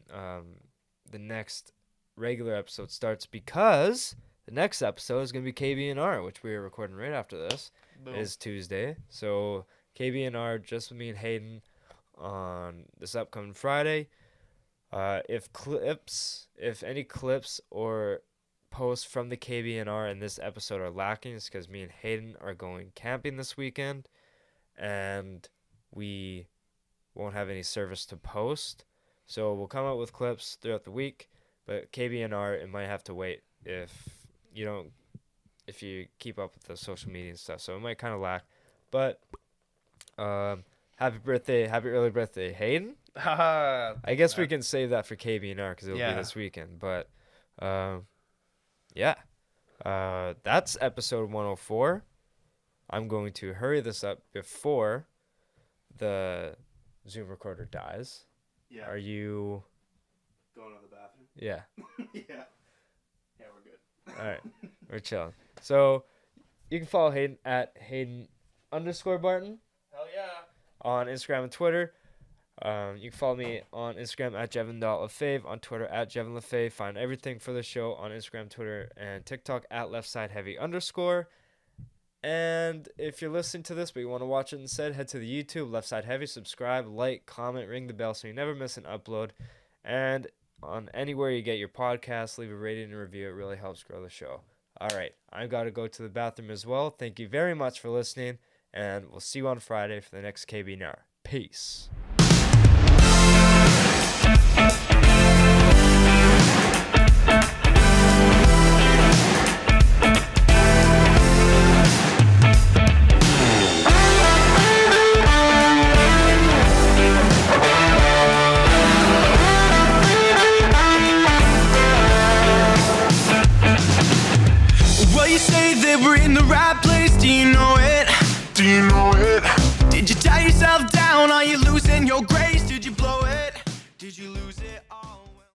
the next regular episode starts, because the next episode is going to be KB&R, which we are recording right after this. boom. It is Tuesday. So KB&R, just with me and Hayden on this upcoming Friday. If any clips or posts from the KB&R in this episode are lacking, it's because me and Hayden are going camping this weekend, and we won't have any service to post. So we'll come out with clips throughout the week, but KB&R, it might have to wait if you keep up with the social media and stuff. So it might kind of lack. But happy early birthday, Hayden. I guess we can save that for KB&R because it'll be this weekend. But yeah, that's episode 104. I'm going to hurry this up before the Zoom recorder dies. Yeah. Are you? Going to the bathroom? Yeah. Yeah. Yeah, we're good. All right. We're chilling. So you can follow Hayden at Hayden_Barton Hell yeah. on Instagram and Twitter. You can follow me on Instagram at Jevon.Lefave, on Twitter at JevonLefave. Find everything for the show on Instagram, Twitter, and TikTok at LeftsideHeavy_. And if you're listening to this but you want to watch it instead, head to the YouTube, Left Side Heavy, subscribe, like, comment, ring the bell so you never miss an upload. And on anywhere you get your podcast, leave a rating and review. It really helps grow the show. All right, I've got to go to the bathroom as well. Thank you very much for listening, and we'll see you on Friday for the next KB&R. Peace. Well, you say that we're in the right place. Do you know it? Do you know it? Did you tie yourself down? Are you losing your grace? Did you blow it? Did you lose